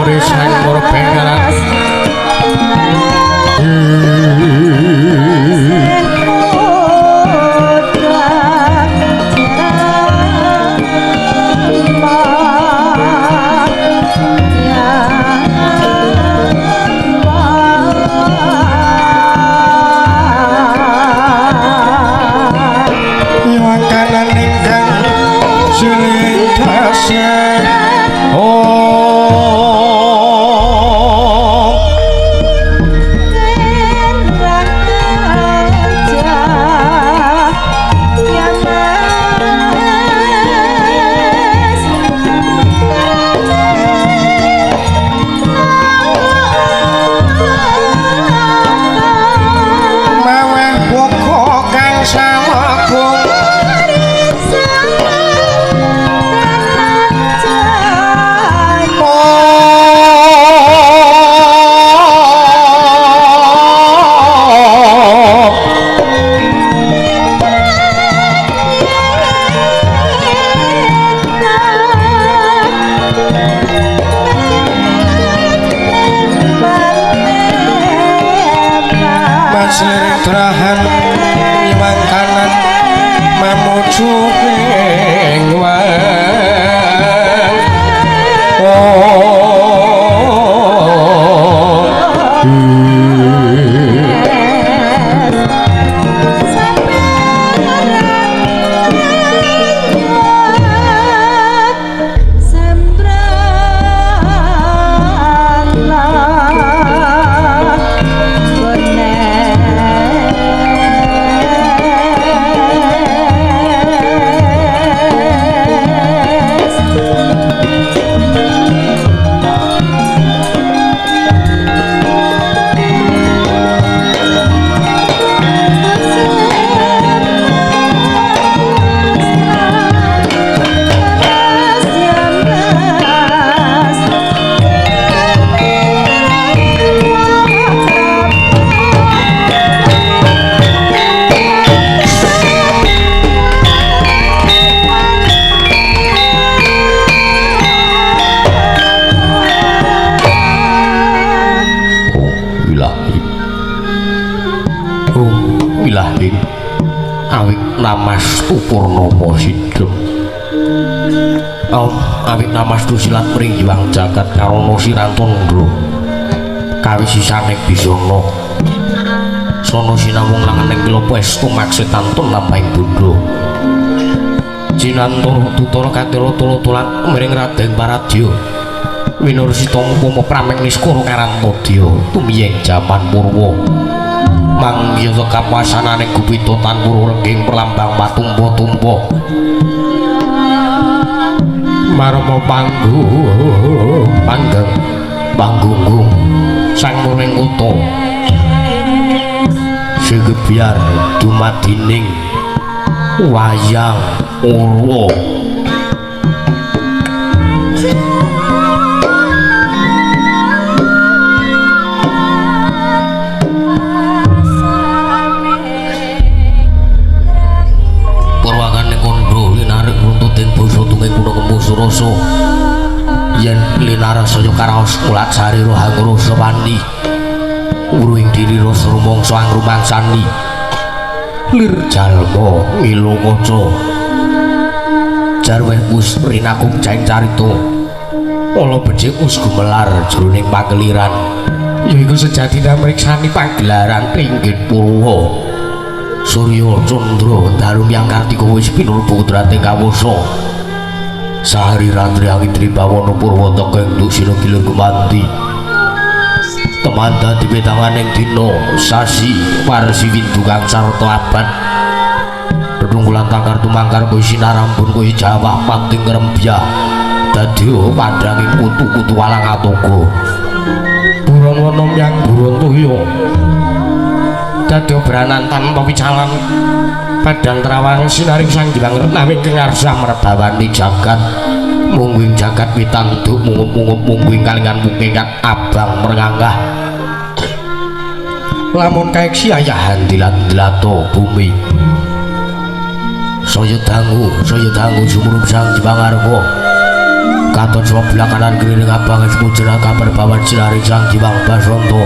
risang murpengaran Purnomo Sidhem awit namastu silat mring Hyang Jagat karono Sirantandra kawisisane bisana sono sinamung langaning klapa estu maksitantun lampahing Budha Jinantara tutara katira tula-tulan miring Raden Paradya winursita upama prameng niskara Karantadya tumiyeng jaman purwa manggya kapasanane Gupita Tanpura Reging perlambang patumpa-tumpa marma panggunggung sang muring uta segebyar dumadining wayang urwa rasa yen linarasaya karaos ulat sari rohang rasa wani uruing diri rasa rumangsa angrumangsani lir jalma ngilu kaca jarweh us rinakum caing carita ala becik us gumelar jroning pangeliran yaiku sejatine mriksani pagelaran Ringgit Purwa Surya Candra Darum Hyang Kartika wis pinurba putrating kawasa Sahari Rantri Angitri Bawana Purwataka Enduk Sira Gilir Gumanti Temanda dipetanganing dina sasi Warsi Windu kang sarta abad Redungkulan tangkar tumangkar kowe sinarambun kowe jawah panting ngrembyah dadi pandhanging putu-putu walang atoga buron wana yang buron toya dadi branan tanpa picalan padang terawang sinaring sang Hyang Retnawi kengarsah merbawani jagat mungguing jagat pitanduk mungup-mungup mungguing kalingan mukingan abang merenganggah lamun kaek siayahan dilat-dilato bumi saya dangu sumurup sang Hyang Arga katon sebelah kanan kiri ngabang sepujana kabar bawan silari sang jiwang basonto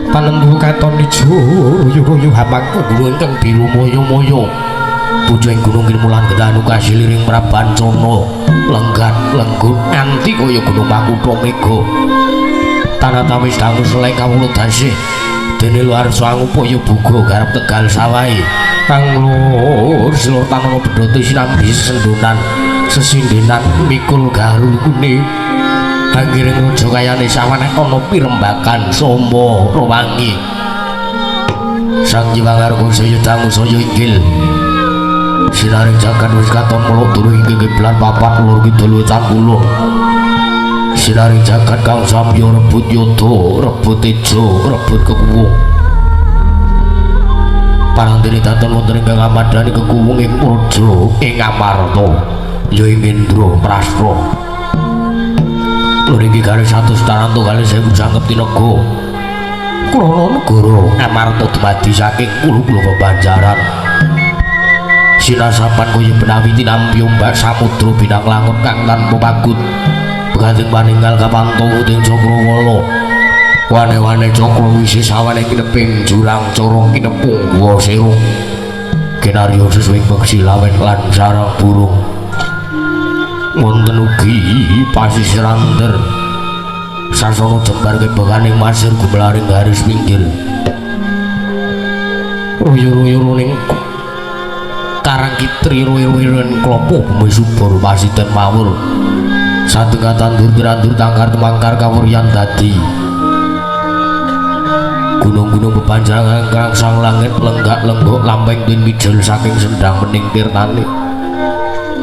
panendu katon ijo ruyu-ruyu hamang gunung ingkang biru moyo-moyo pucuing gunung Kirmulan gedanu kasiliring Prabancono lenggat lenggut anti kaya gunung Makutha Mega tanah tamis dangu seleng kawula dasih dene luar sangu poyo buga garap Tegal Sawai kang lur silur tanono bedhote sinambi sendonan sesindenan mikul garune anggiring raja kayane sawaneh ana pirembagan Samba Rewangi sang jiwang arga saya dangu saya inggil sinaring jagat wis katon muluk turu ing kiblat papat lur kidul wetan kulon sinaring jagat kang samya rebut yudha rebut tejo rebut kekuwung parangdene daton wonten ingkang amadani kekuwung ing praja ing Amarta ya ing Indra Prastra lur iki garis 100 taranto kali 1000 sangkep tinaga krana negara Amarta dumadi saking ulu-ulu bebanjaran sinasapan kaya benawi tinampi ombak samudra bidang langut kang tanpa pagut begating paninggal kapantau ing Cakrawala wane-wane cakra wisi sawane kineping jurang corong kinepung guwa serung kinarya sesuing beksi lawen lan sarang burung wonten ugi pasisirander sasana jembar kebakaning masir gumelaring garis pinggir ruyur-ruyuring karang kitri ruwi-ruwiren klopo bumi subur pasiten mawur satengah tandur gerandur tangkar temangkar kawuryan dadi gunung-gunung bepanjangan kerangsang langit lenggak lenggok lampeng din mijel saking sendang mening tirtane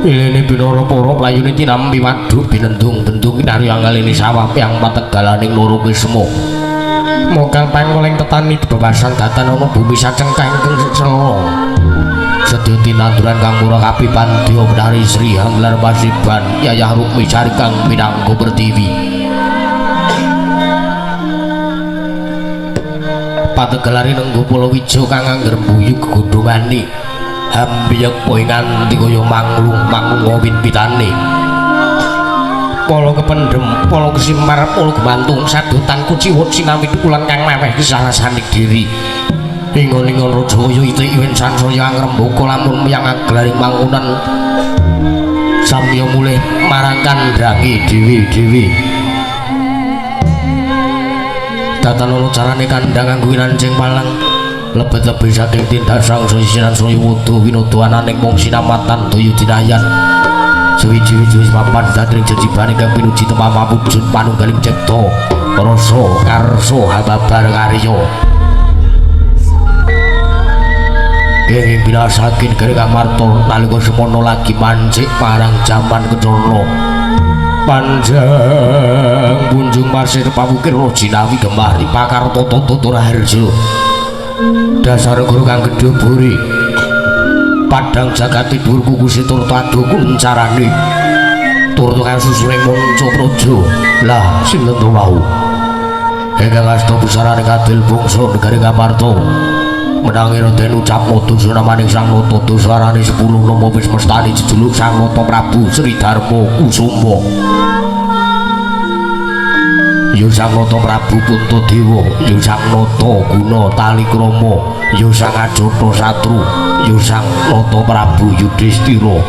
ilene binara para playune tinampi waduk binendung-dendung kinari angalene sawah yang pategalaning loro kesemo mokang pangoleng tetani bebasan datan ana bumi sacengkang ingkang selo sedya tinanduran kang murah kapi pandya menari Sri Hanglar Pasiban Yayah Rukmi Sari kang minangka Pertiwi pategelari nenggo Palawija kang angger mbuyu gegundhungane hambiyek poe nganti kaya manglung win-witane pala kependhem pala kesimar pala gemantung sadotan kuciwut sinamit ulan kang meweh sarasaning diri ingon-ingon Rajaya itik iwen sansaya ngrembaka lamun miyang aglaring mangunan samya mulih marang kandhange dhewe-dhewe datanono carane kandhang nganggo winancing palang lebet-lebet saking tindak sangsaya sinan saya wudu winodananing mung sinamatan daya dinayan suwi-wiji wis papan datring jejibane kang pinuji temah mawujud panunggaling cipta rasa karsa hababar karya ingin binasakin kering Amarta nalika semono lagi mancik marang jaman kecono panjang bunjung pasir pamukir Rajinawi Gemari Pakarta Tutur Harja dasar guru kang gedhe buri padang jagat tidur kuku situr tadu kuncarane tur kang susuning monco praja lah sinten to wau ingkang asta pusarane kadil bangsa negari Amarta menangi Raden ucap motu sunamaning sang nata dosarane 10 nama wis mestani jejuluk sang nata Prabu Sri Darma Kusuma ya sang nata Prabu Puntadewa ya sang nata Guna Talikrama ya sang Ajata Satru ya sang nata Prabu Yudhistira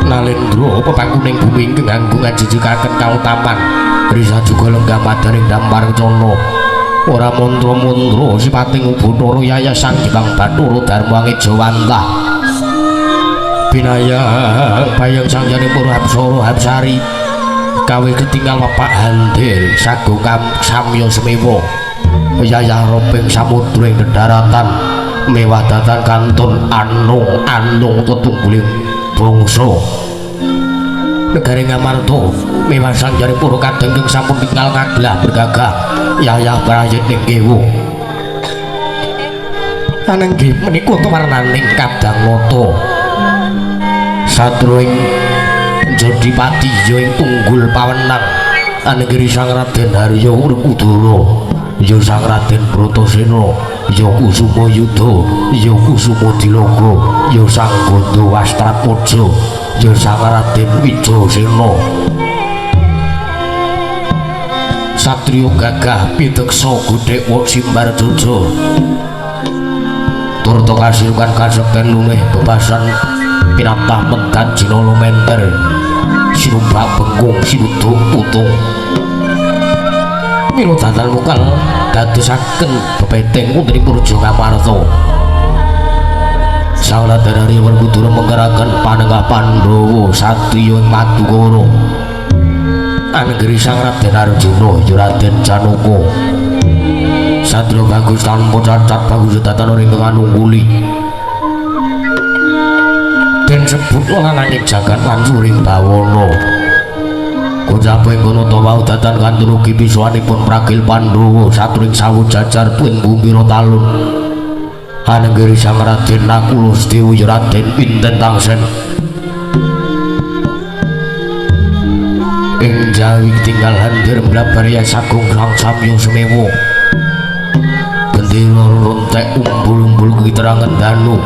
Nalendra pepangkuning bumi ingkang nganggo ngajejekaken kautaman risa juga lenggah madaning dampar Cana ora mantra-mantra sipating Ubanara Yayah Sang Hyang Bathara Darmange Jawantah binayang bayang sangjane para Hapsara Hapsari kawe ketinggal Bapak Handil sagung samya semewa Yayah roping samudra ing daratan mewah datan kantun anung tetungguling bangsa negari Ngamarta mewah sangjane para kadang ing sampun tinggal ngaglah bergagah Yayah prayit ning kewu ananging menika warnaning kadang nata satruing Jodipati ya ing tunggul pawenang anggere Sang Raden Harya Werkudara ya sang Raden Bratasena, ya Kusuma Yudha, ya Kusuma Dilaga, ya sang Ganda Wastratmaja, ya sang Raden Wijasena. Satriya gagah pideksa Godhekwa Simbarjaja. Turta kasirukan kasekten lumeh bebasan pinatah mentan Jinala menter sinumbak bengkung sinuduk utung mila dadan mukal dadosaken bebeteng puntri Purja Ngamarta. Sang Raden Werkudara menggeraken panenggah Pandhawa satriya ing Madukara anggeri sang Raden Arjuna ya Raden Janaka satria bagus tanpa cacat bagus datana ing nganungguli den sebut langanging jagat lan suring bawana kucape kono to wau datan kantun ugi pisuwanipun pragil Pandhawa satring sawu jajar tuwin bumi talun anggeri sang Raden Nakula Sedewa ya Raden Pinten Tangsen ing jawi tinggal handir mlabar ya sagung sang samya semewa gendera rontek umbul-umbul kiterangan danu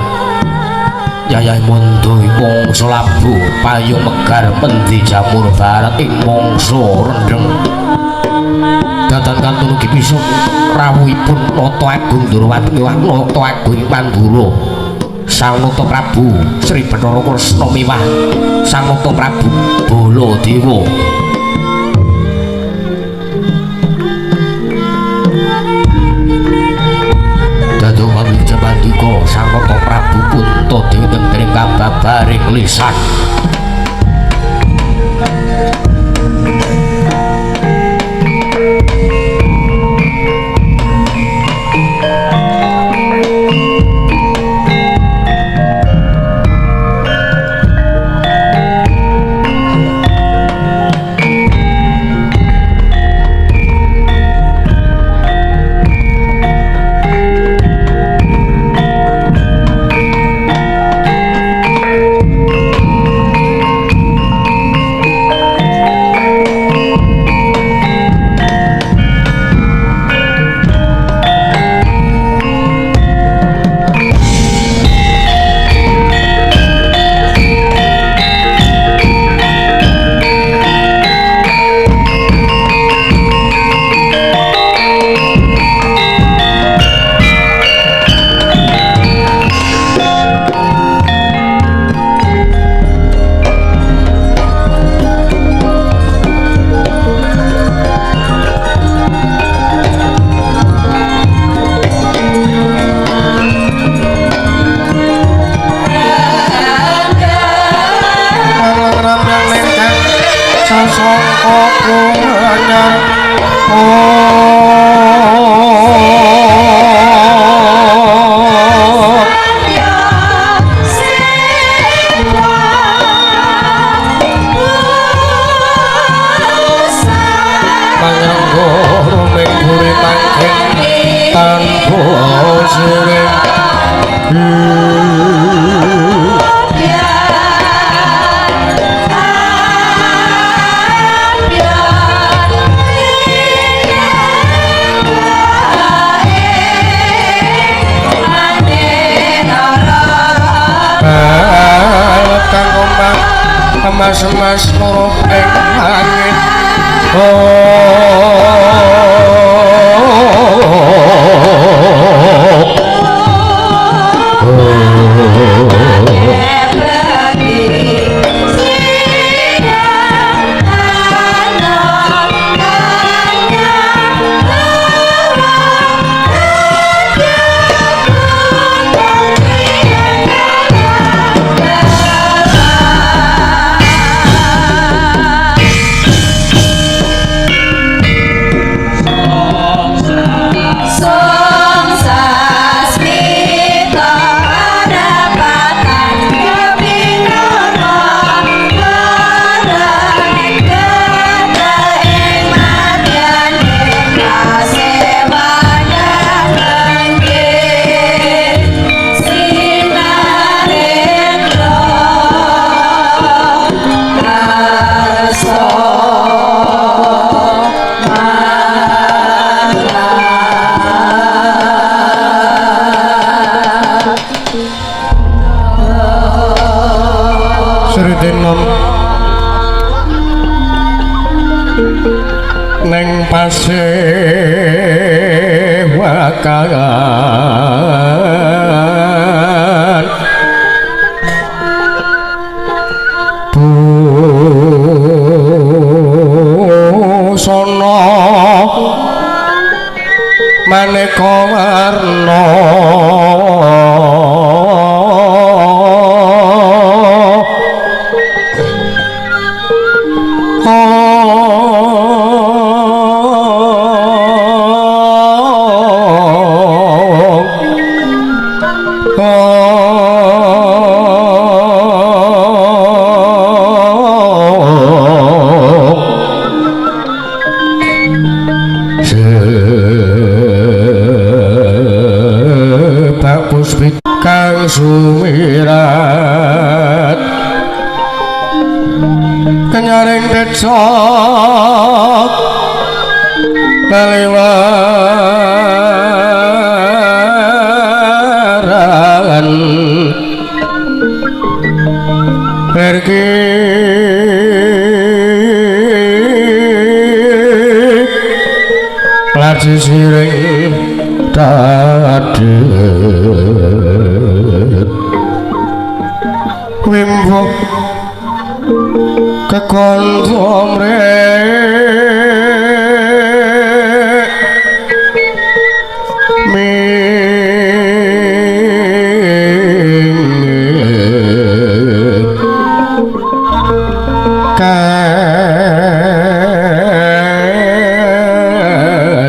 Yayai Mondo mangsa labu payung megar mendi jamur barat ing mangsa rendeng datan kantun ugi pisun rawuhipun Nata Agung Durawati miwah Nata Agung Pandura Sang Nata Prabu Sri Bathara Kresna miwah Sang Nata Prabu Baladewa. Dadoman Jabandika Sang Nata Prabu Puntadewi tentring kababaring lisan mas loro ing langit neng pasewakan busana maneka warna kang sumirat kenyaring desa kaliwaran pergi laju siring dadet wimbo kekontom rek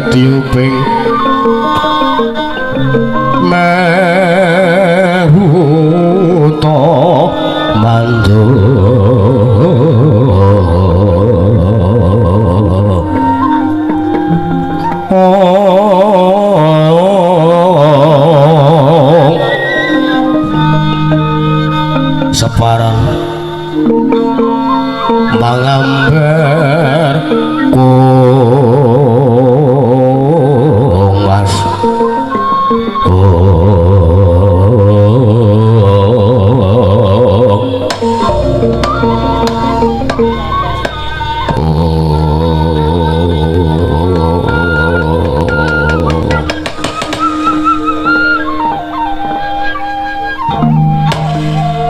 katiuping mahuto mando separang mangambar kongas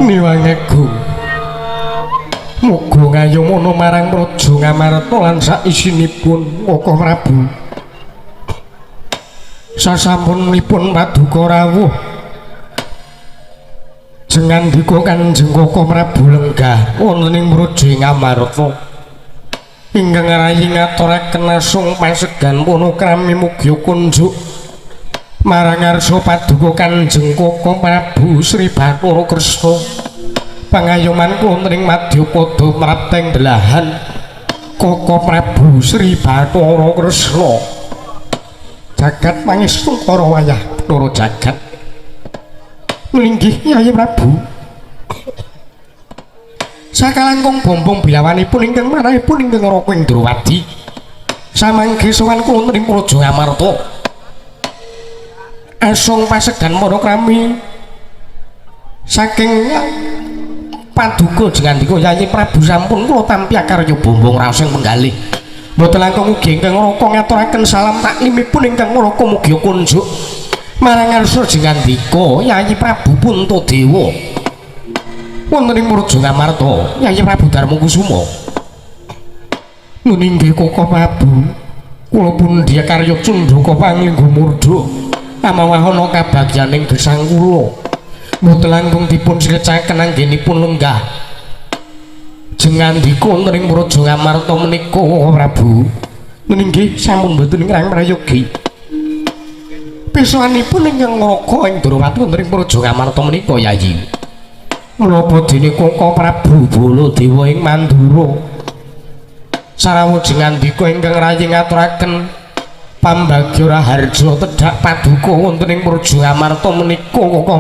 niwangeku muga ngayomana marang Praja Ngamarta lan saisinipun Koko Prabu sasampunipun paduka rawuh jengandika Kanjeng Koko Prabu lenggah wonten ing Praja Ngamarta ingkang rayi ngaturaken asung pasegan panakrami mugi kunjuk marang ngarsa paduka Kanjeng Koko Prabu Sri Bathara Kresna pangayoman wonten ing Madyapada mrateng belahan Koko Prabu Sri Bathara Kresna jagat pangestu para wayah para jagat linggih Yayi Prabu sakalangkung bombong bilawanipun ingkang manahipun ingkang Raka Indrawadi samangke sowan kula wonten ing Praja Ngamarta asung pasegan panakrami saking paduka jengandika Yayi Prabu sampun kula tampi akarya bombong raos ing penggalih mboten langkung ugi ingkang Raka ngaturaken salam taklimipun ingkang Raka mugi kunjuk marang ngarsa jengandika Yayi Prabu Puntadewa wonten ing Praja Ngamarta Yayi Prabu Darmakusuma nuninggih Koko Prabu kula pundi karya Cundaka Panglingga Murda amawahana kabagyaning gesang kula mboten langkung dipun sirecaken anggenipun lenggah jengandika wonten ing Praja Ngamarta menika Koko Prabu meninggih sampun mboten ngrang prayogi pisanipun ingkang Raka Indrawati wonten ing Praja Ngamarta menika Yayi menapa dene Koko Prabu Baladewa ing Mandura sarawuh jengandika ingkang rayi ngaturaken pambagya raharja tedhak paduka wonten ing Praja Ngamarta menika Koko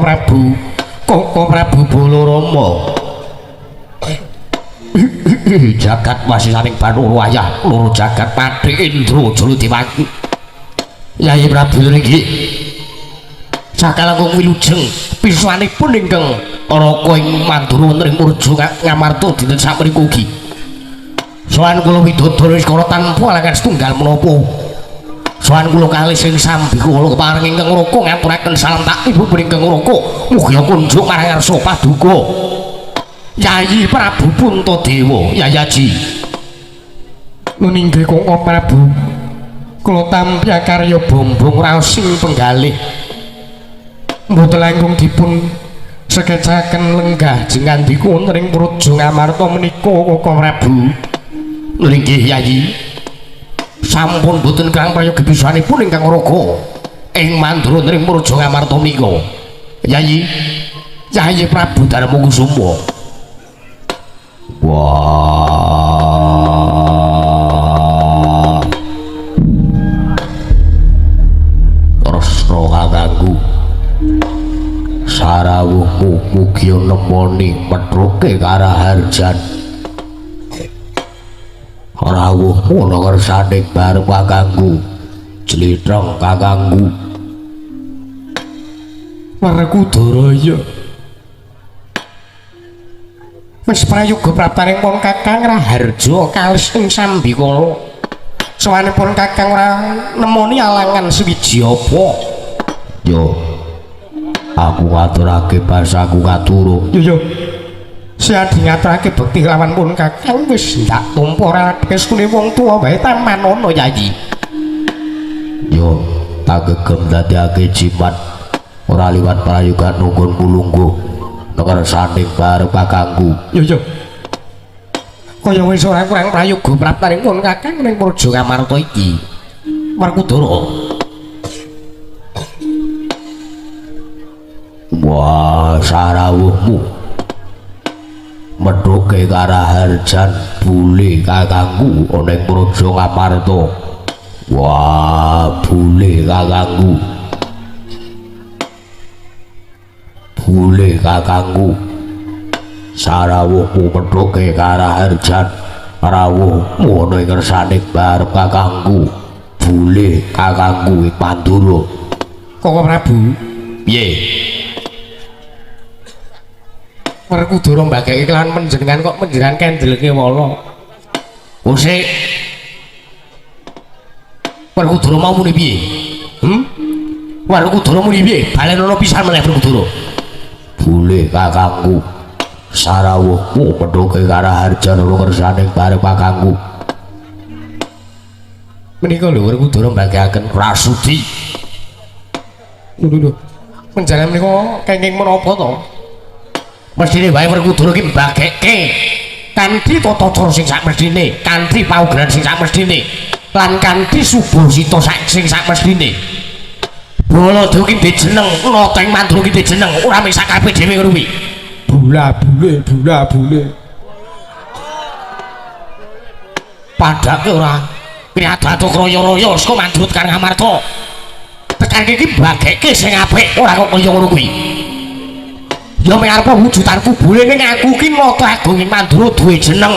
Prabu Balarama jagat wasisaning Bathara wayah loro jagat Padhe Indra Jala Dewaki Yayi Prabu niki sakalangkung wilujeng pisanipun ingkang Raka ing Mandura wonten ing Praja Ngamarta dinten sapunika ugi Sowan kula widodara wis kala tanpa alangan setunggal menapa. Sowan kula kalih sing sambi kula keparing ingkang raka ngaturaken salam tak ibu ingkang raka mugi kunjuk marang arsa paduka. Yayi Prabu Puntadewa, Yayaji. Nuninggih Koko Prabu. Kula tampi karya bombong raos sing penggalih. Mboten langkung dipun sekecaken lenggah jengandika wonten ing Praja Ngamarta menika Koko Prabu. Nggih Yayi. Sampun boten kirang prayogi bisanipun ingkang raga ing mandura ing Praja Ngamarta menika. Yayi. Yayi Prabu Darma Kusuma. Wah. Tresna kakangku. Sarawuhmu mugi nemoni metruke karaharjan. Rawuhmu ana kersane bareng kakangku. Jlitheng kakangku. Werkudara wis prayoga praptaning pun Kakang Raharja kalih ing sambikala. Sawanipun Kakang ora nemoni alangan swiji apa. Yo. Aku ngaturake basaku katuru. Yo. Siadi ngaturake bekti lawan pun Kakang wis ndak tampa ora kestune wong tuwa wae taman ana Yayi. Yo, tak gegem dadekake jimat ora liwat prayoga nunggon mulungguh. Nekar saning bareng kakangku. Yo. Kaya wis ora kurang prayoga praptaning pun Kakang ning Praja Ngamarta iki. Werkudara. Wah, sarawuhmu methuke karaharjan bule kakangku ana ing Praja Ngamarta. Wah, bule kakangku. Bule kakangku. Sarawuhmu methuke karaharjan rawuhmu ana ing kersane barep kakangku. Bule kakangku ing Pandura. Koko Prabu. Piye? Werkudara mbagake kelawan panjenengan kok panjenengan kendelke wala. Usik. Werkudara mau muni piye? Werkudara muni piye? Balen ana pisan meneh Werkudara. Bule kakangku. Sarawuhmu methuke karaharjan ana kersane bareng kakangku. Menika lho Werkudara mbagakaken Rasudi. Lho. Panjenengan menika kenging menapa to? Mestine wae Werkudara iki mbagekke kanthi tata cara sing sakmestine, kanthi paugeran sing sakmestine, lan kanthi subosita sing sakmestine. Balada iki ndek jeneng, nata ing mandura iki ndek jeneng, ora mung sak kabeh dhewe ngono kuwi. Bula bule. Padake ora kriyadat kraya-raya saka mandurut Kang Ngamarta. Tekan iki mbagekke sing apik, ora kok kaya ngono kuwi. Ya mengarep wujudanku bule ning aku ki nata agung ing mandura duwe jeneng.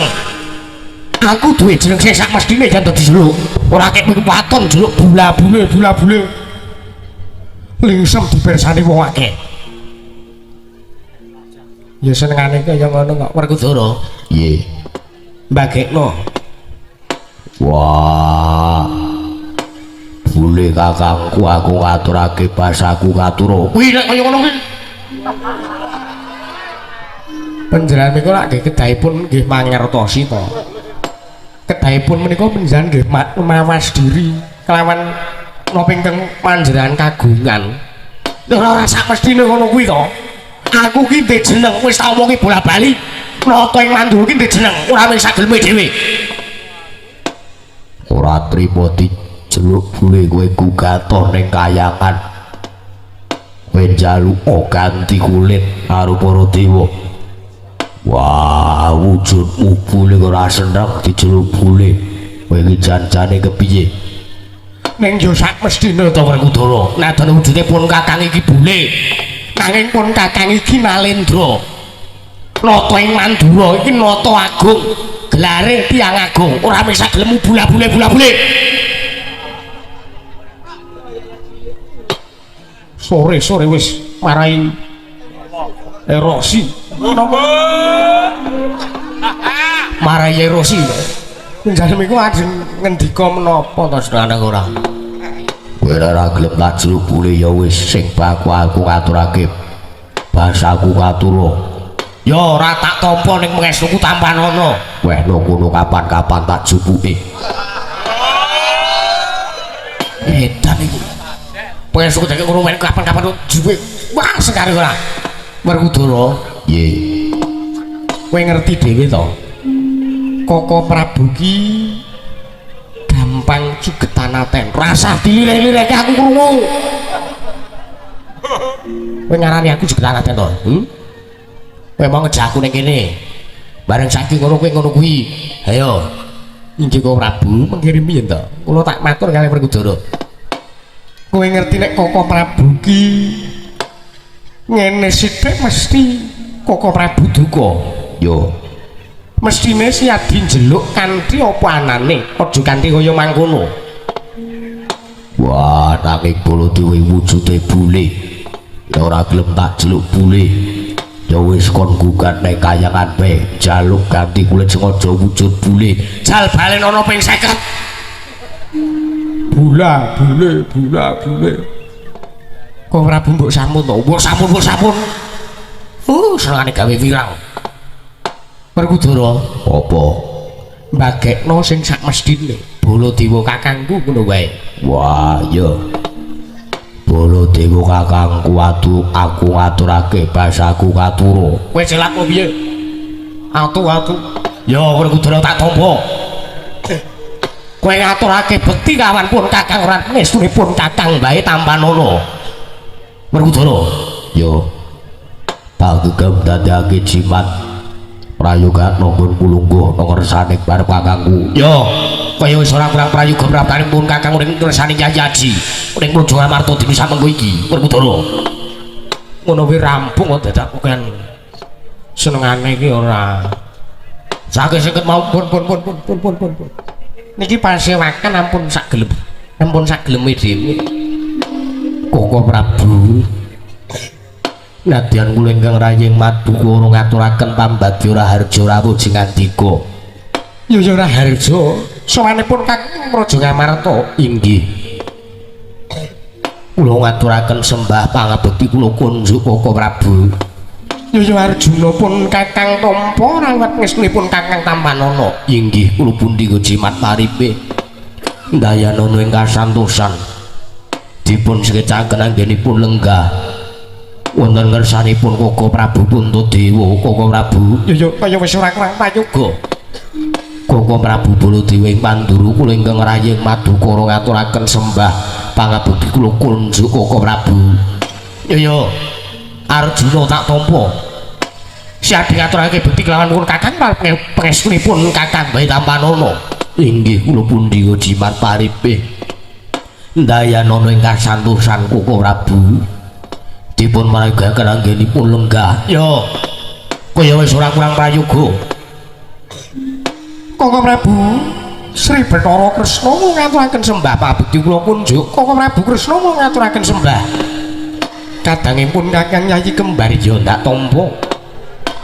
Aku duwe jeneng sing sakmestine jan dadi jeluk. Ora kek waton jeluk bula bule. Lingsem dipirsani wong akeh. Ya senengane kaya ngono kok Werkudara. Iye. Mbagekno. Wah. Bule kakangku aku ngaturake basaku katuru. Kuwi nek kaya ngono kuwi. Panjenengan menika lak nggih kedahipun nggih mangertosi to. Kedahipun menika panjenengan nggih mawas diri kelawan napa ingkang panjenengan kagungan. Ora sakmestine ngono kuwi to. Aku ki ndek jeneng wis tak omongi bola-bali. Nata ing mandura ki ndek jeneng, ora mung sagelme dhewe. Ora trimo dijeluk bule kowe gugatoh ning kayangan. Kowe njaluk ganti kulit karo para dewa. Wah, wujudmu bule ora seneng dijeluk bule. Kowe iki jan-jane kepiye? Ning yo sakmestine to Werkudara, nadyan wujude pun kakang iki bule. nanging pun kakang iki Nalendra. Nata ing Mandura iki nata agung. Gelare tiyang agung, ora mung sagelemu bula-bule. Sore wis marai erosi. Marai erosi. Njalem iku ajeng ngendika menapa to sedana ora? Kowe ora gelem tak jeluk bule ya wis sing baku aku ngaturake basaku katuro. Ya ora tak tampa ning mengesuku tampanono. Weh no kono kapan-kapan tak jupuke. Edan iku. Pengesuku dek ngono men kapan-kapan jupuke. Wah sekali ora. Werkudara. Ye. Kowe ngerti dhewe to. Koko Prabu ki gampang cugetanaten. Rasa dilirek-lireke aku krungu. Kowe ngarani aku cugetanaten to? Kowe mau ngejaku ning kene. Bareng saking ngono kowe ngono kuwi. Ayo. Inggih Koko Prabu mengirim yen to. Kula tak matur kalih Werkudara. Kowe ngerti nek Koko Prabu ki ngene sithik mesti Koko Prabu duka. Yo. Mestine si Adi njeluk kanthi apa anane, aja kanthi kaya mangkono. Wah, nanging Baladewa wujude bule. Ya ora gelem tak jeluk bule. Ya wis kon gugat nek kayangan bae, jaluk ganti kulit sengaja wujud bule. Jal balen ana ping 50. Bula. Kok Prabu mbok sampun to? Mbok sampun. Senengane gawe wirang. Werkudara, Apa? mbagekno sing sak mestine. Baladewa kakangku ngono wae. Wah, ya. Baladewa kakangku aku ngaturake basaku katuro. Kowe celak kok piye? Atu. Ya Werkudara tak tampa. Kowe ngaturake bekti kawan pun kakang ora mestunipun kakang bae tampanono. Werkudara. Ya. Tak gegem dadake jimat. Prayoga nonggon kulungguh nang ngersane bareng kakangku. Yo, kaya wis ora kurang prayoga praptane pun kakang ning ngersane Yayaji. Ning Praja Amarta dini samengko iki, Werkudara. Ngono kuwi rampung kok dadak kan senengane iki ora. Saking seket mau pun. Niki pasewaken ampun sak gelem. Ampun sak geleme dhewe. Koko Prabu. Nadyan kula ingkang rayeng maduka ora ngaturaken pambagya Raharja rawuh jeng andika. Ya Raharja, sawanipun Kakang Praja Ngamarta. Inggih. Kula ngaturaken sembah pangabekti kula kunjuk Koko Prabu. Ya Arjuna pun Kakang tampa rawat ngestunipun Kakang Tampanono. Inggih, kula pundi jimat paripe. Dayanana ing kasantosan dipun sekecaken anggenipun lenggah. Wonten ngersanipun Koko Prabu Puntadewa. Koko Prabu, Ya kaya wis ora kurang prayoga. Koko Prabu Baladewa ing Panduru kula ingkang rayeng madukara ngaturaken sembah pangabekti kula kunjuk Koko Prabu. Ya Arjuna tak tampa. Siap ngaturake bekti kelawan pun Kakang pangestunipun Kakang bae Tampanono. Inggih, kula pundi jimat paripe. Dayanana ing kasantosan Koko Prabu dipun maragaken anggenipun lenggah. Yo, kaya wis ora kurang prayoga. Koko Prabu Sri Bathara Kresna ngaturaken sembah pabekti kula kunjuk. Koko Prabu Kresna ngaturaken sembah. Kadangipun Kakang Yayi kembar ya ndak tampa.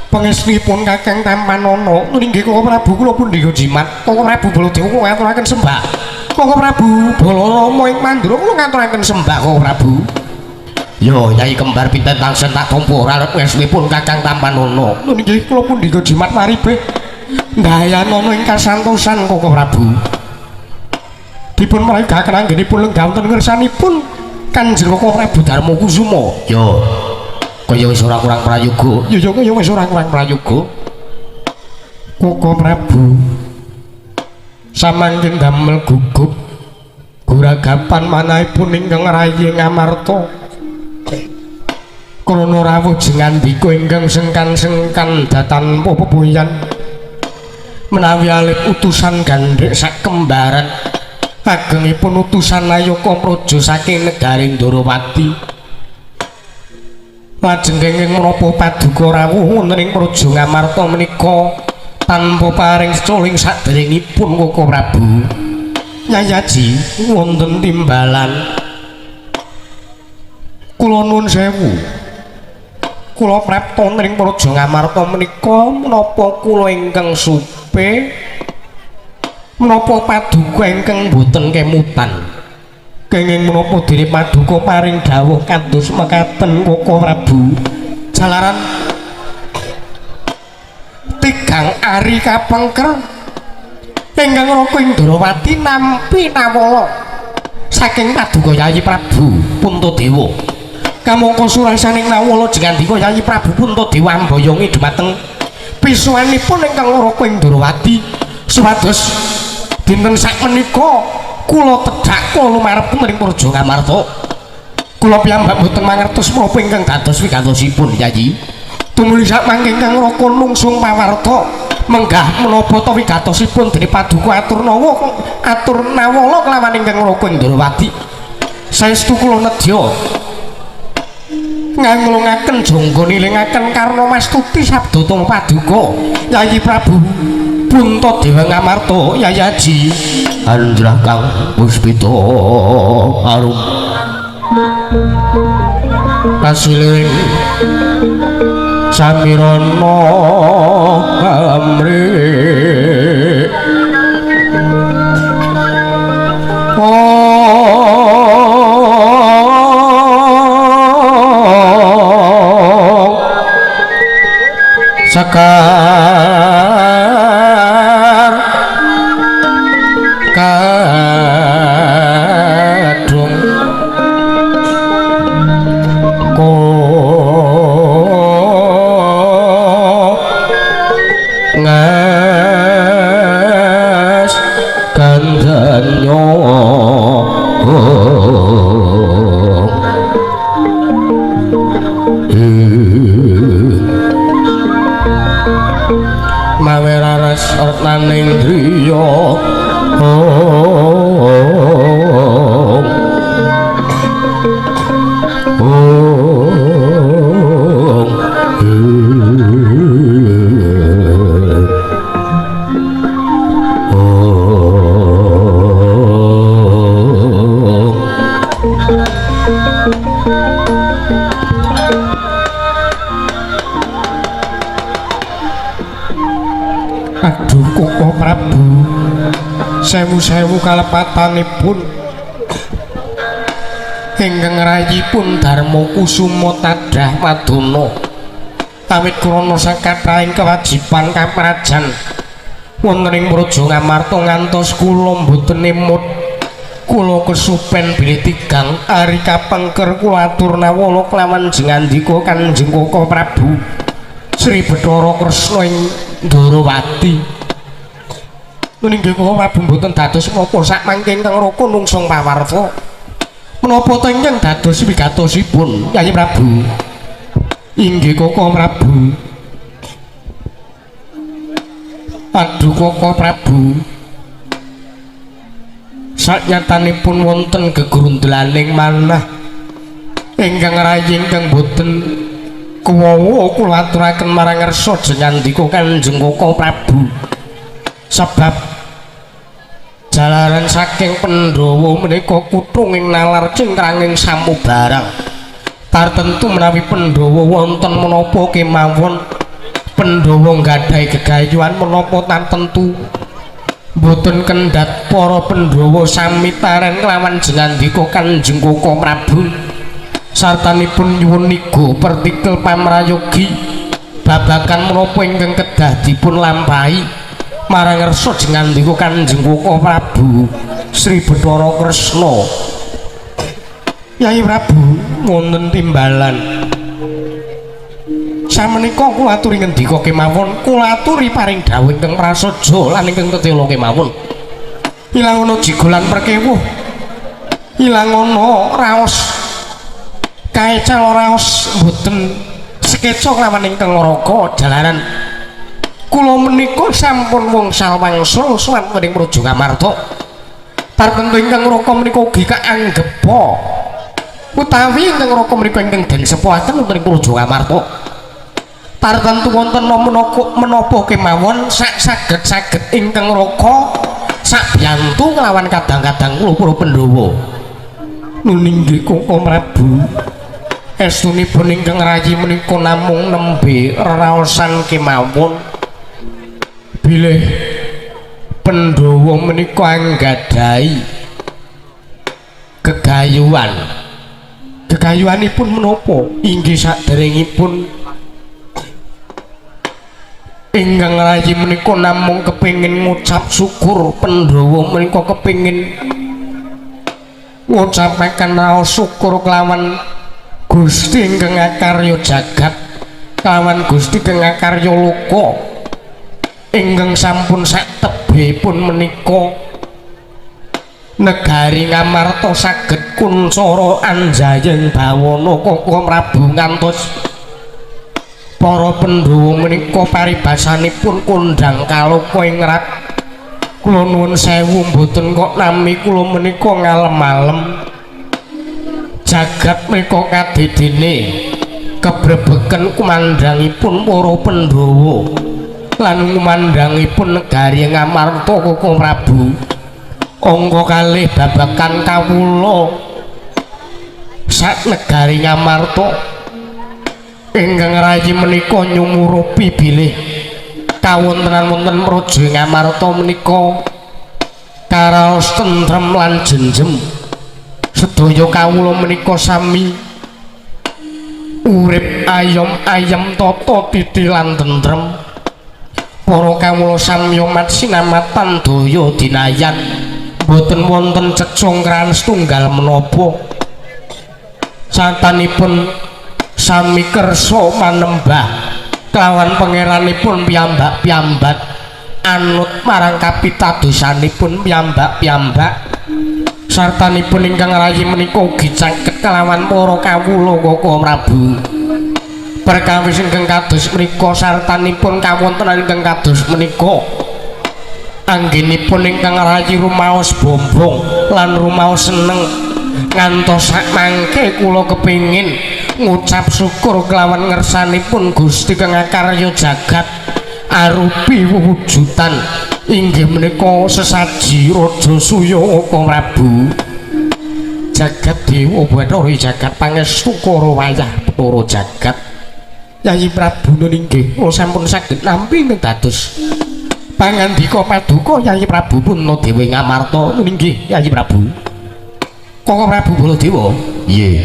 Pangestunipun Kakang Tampanono nggih Koko Prabu kula pundi jimat. Koko Prabu Baladewa ngaturaken sembah. Koko Prabu Balarama ing Mandura kula ngaturaken sembah Koko Prabu. Yo, Nyai kembar pinten tangsen tak tampa raret wesnipun Kakang Tampanono. Lho nggih kula pundi jimat maribe. Dayanana ing kasantosan Koko Prabu. Dipun maragaken anggenipun lenggah wonten ngersanipun Kanjeng Koko Prabu Darma Kusuma. Yo, kaya wis ora kurang prayoga. Ya kaya wis ora kurang prayoga. Koko Prabu samangken damel gugup guragapan manahipun ingkang rayi Ngamarta. Krana rawuh jeng andika ingkang sengkan-sengkan datan pepuyan menawi alit utusan gandhek sak kembaran agengipun utusan Nayaka Praja saking negaring Ndarawati lajeng kenging menapa paduka rawuh wonten ing Praja Ngamarta menika tanpa paring secoling saderengipun Koko Prabu. Yayaji wonten timbalan kula nuwun sewu. Kula prapta ing Praja Ngamarta menika menapa kula ingkang supe menapa paduka ingkang boten kemutan kenging menapa dene paduka paring dawuh kados mekaten Koko Prabu jalaran tigang ari kapengker ingkang Raka Indrawati nampi nawala saking paduka Yayi Prabu Puntadewa kamangka surasaning nawala jengandika Yayi Prabu Puntadewa ambayongi dhumateng pisuwanipun ingkang Raka Indrawati supados dinten sakmenika kula tedhak kula lumarep ing Praja Ngamarta kula piyambak boten mangertos menapa ingkang dados wigantosipun Yayi tumuli samangke ingkang Raka nungsung pawarta menggah menapa ta wigatosipun dene paduka atur nawala kelawan ingkang Raka Indrawati saestu kula nedya nganglungaken jangga nilingaken karna mastuti sabda teng paduka Yayi Prabu Puntadewa Ngamarta Yayaji Anjrah kang puspita arum kasiling samirana kamri Sekar kadung ko ngas gandanya maweraras ortaning driya Aduh Koko Prabu sewu-sewu kalepatanipun ingkang rayipun Darma Kusuma tadah maduna awit krana sakathahing kewajiban kaprajan wonten ing Praja Ngamarta ngantos kula mboten emut kula kesupen bilih tigang ari kapengker kula atur nawala kelawan jengandika Kanjeng Koko Prabu Sri Bathara Kresna ing Ndrawati meninggih Koko Prabu mboten dados menapa sakmangke ingkang Raka nungsung pawarta menapa ta ingkang dados wigatosipun Yayi Prabu inggih Koko Prabu aduh Koko Prabu saknyatanipun wonten gegrundelaning manah ingkang rayi ingkang boten kuwawa kula aturaken marang ngersa jengandika Kanjeng Koko Prabu sebab jalaran saking Pandhawa menika kuthunging nalar cingkranging samubarang tartentu menawi Pandhawa wonten menapa kemawon Pandhawa nggadahi gegayuhan menapa tartentu boten kendhat para Pandhawa sami taren kelawan jengandika Kanjeng Koko Prabu sartanipun nyuwun niga partikel pamrayogi babagan menapa ingkang kedah dipun lampahi marang ngersa jengandika Kanjeng Koko Prabu Sri Bathara Kresna Yayi Prabu wonten timbalan samenika kula aturi ngendika kemawon kula aturi paring dawuh ingkang prasaja lan ingkang tetela kemawon ilang ana jigolan perkewuh ilang ana raos kaecal raos mboten sekeca lawan ingkang Raka jalaran kula menika sampun wangsul wangsul sampun ing Praja Ngamarta tartentu ingkang Raka menika ugi kaanggepa utawi ingkang Raka menika ingkang den sepuhaken wonten ing Praja Ngamarta tartentu wonten menapa kemawon saged-saged ingkang Raka sakbiyantu nglawan kadang-kadang kula para Pandhawa nuninggih Koko Prabu estunipun ingkang rayi menika namung nembe raosan kemawon bilih Pandhawa menika anggadhahi gegayuhan. Gegayuhanipun menapa? Inggih saderengipun ingkang rayi menika namung kepingin ngucap syukur. Pandhawa menika kepingin ngucapaken raos syukur kelawan Gusti ingkang ngakarya jagat, kelawan Gusti ingkang ngakarya loka ingkang sampun sak tebihipun menika negari Ngamarta saged kunsara anjayeng bawana Koko Prabu ngantos para Pandhawa menika paribasanipun kondhang kaloka ing rat. Kula nuwun sewu mboten kok nami kula menika ngalem-alem. Jagat menika kadidene kebrebeken kumandhangipun para Pandhawa lan kumandhangipun negari Ngamarta Koko Prabu. Angka kalih babakan kawula sak negari Ngamarta ingkang rayi menika nyumurupi bilih kawontenan wonten praja Ngamarta menika karaos tentrem lan jenjem. Sedaya kawula menika sami urip ayom-ayem tata titi lan tentrem. Para kawula samya mat sinamatan daya dinayan boten wonten cecongkran setunggal menapa. Satanipun sami kersa manembah kelawan pangeranipun piyambak-piyambak anut marang kapitadosanipun piyambak-piyambak. Sartanipun ingkang rayi menika ugi caket kelawan para kawula Koko Prabu. Perkawis ingkang kados menika sartanipun kawontenan ingkang kados menika anggenipun ingkang rayi rumaos bombong lan rumaos seneng ngantos sak mangke kula kepingin ngucap syukur kelawan ngersanipun Gusti kang ngakarya jagat arupi wujudan inggih menika sesaji Raja Suya Koko Prabu. Jagat Dewa Bathara jagat pangestu karo wayah para jagat. Yayi Prabu nun inggih sampun saged nampi dados pangandika paduka Yayi Prabu Purna Dewa Ngamarta nun inggih Yayi Prabu. Koko Prabu Baladewa. Nggih.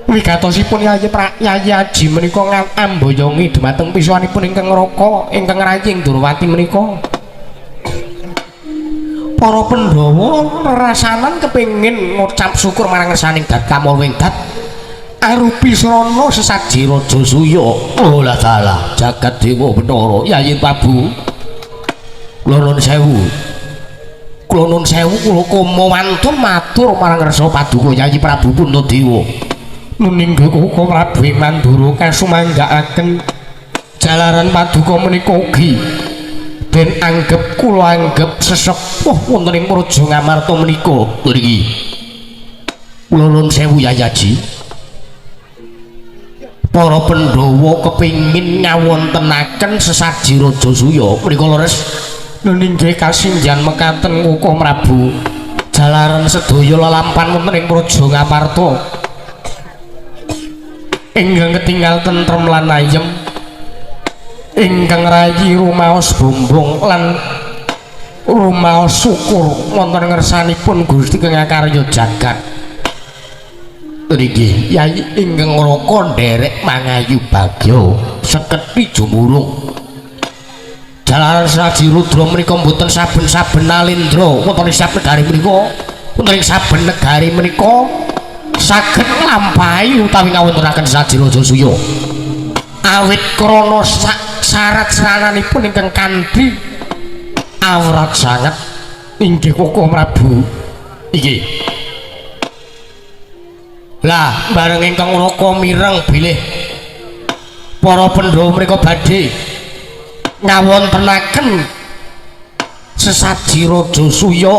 Wigatosipun Yayi Aji menika ngamboyongi dhumateng pisuwanipun ingkang Raka ingkang raying Durawati menika. Para Pandhawa rasanan kepingin ngucap syukur marang ngersaning Dat Kamaweng Dat arupi srana sesaji Raja Suya. Oh lah dalah jagat Dewa Bathara Yayi Prabu. Kula nuwun sewu. Kula nuwun sewu kula kama wantun matur marang ngersa paduka Yayi Prabu Purna Dewa. Nuninggih Koko Prabu Mandura kasumanggaaken jalaran paduka menika ugi ben anggep kula anggep sesepuh wonten ing praja Ngamarta menika. Mriki kula nuwun sewu Yayi Aji. Para Pandhawa kepingin ngawontenaken sesaji Raja Suya menika leres. Nuninggih kasinjan mekaten Koko Prabu jalaran sedaya lelampahan wonten ing praja Ngamarta ingkang ketinggal tentrem lan ayem ingkang rayi rumaos bombong lan rumaos syukur wonten ngersanipun Gusti kang ngakarya jagat. Nggih Yayi ingkang Raka nderek mangayu bagya sekethi jumurung jalaran saji Rudra menika mboten saben-saben nalendra wonten ing saben negari menika wonten ing saben negari menika saged nglampahi utawi ngawontenaken saji Raja Suya awit krana syarat serananipun ingkang kanthi awrat sanget inggih Koko Prabu. Inggih. Lah bareng ingkang Raka mireng bilih para Pandhawa menika badhe ngawontenaken sesaji Raja Suya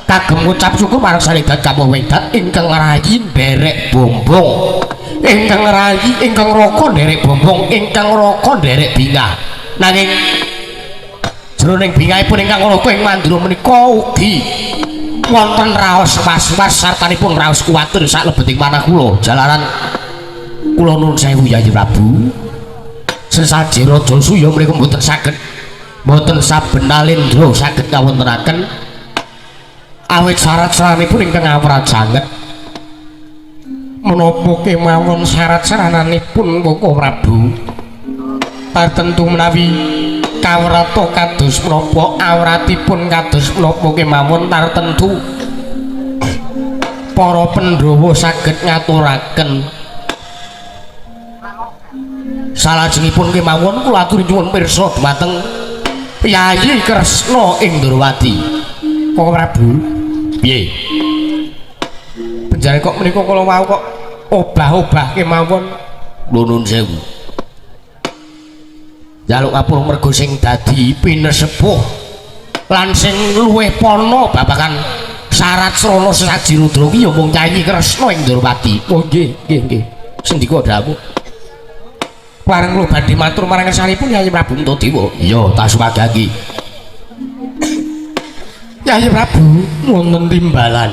kagem ngucap syukur marang saring Dat Kamaweng Dat ingkang rayi nderek bombong ingkang rayi ingkang Raka nderek bombong ingkang Raka nderek bingah nanging jroning bingahipun ingkang Raka ing Mandura menika ugi wonten raos was-was sartanipun raos kuwatir sak lebeting manah kula jalaran kula nuwun sewu Yayi Prabu sesaji Raja Suya menika mboten saged mboten saben Nalendra saged kawontenaken awit syarat-syaratipun ingkang awrat sanget. Menapa kemawon syarat-syaranipun Koko Prabu tartentu menawi kawrata kados menapa awratipun kados menapa kemawon tartentu para Pandhawa saged ngaturaken. Salajengipun kemawon kula aturi nyuwun pirsa dhumateng Yayi Kresna ing Ndrawati. Koko Prabu, Piye? penjare kok menika kula wau kok obah-obah kemawon. Nuwun sewu. Jaluk kapur mergo sing dadi pinesepuh lan sing luwih pana babagan syarat srana sesaji rudra ki ya mung Yayi Kresna ing Ndrawati. Oh nggih, nggih, nggih. Sendika dawuh. Pareng kula badhe matur marang kesalipun Yayi Prabu Antadewa. Iya, taswagagi. Yayi Prabu wonten timbalan.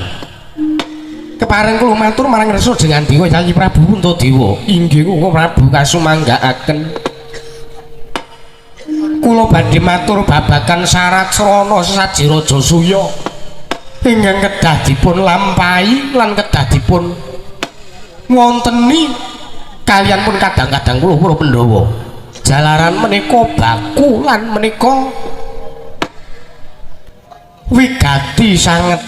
Kepareng kula matur marang Resa dengan Dewa Yayi Prabu Antadewa. Inggih Koko Prabu kasumanggaaken. Kula badhe matur babagan syarat srana sesaji Raja Suya ingkang kedah dipun lampahi lan kedah dipun wonteni kalian pun kadang-kadang kula para Pandhawa. Jalaran menika baku lan menika wigati sanget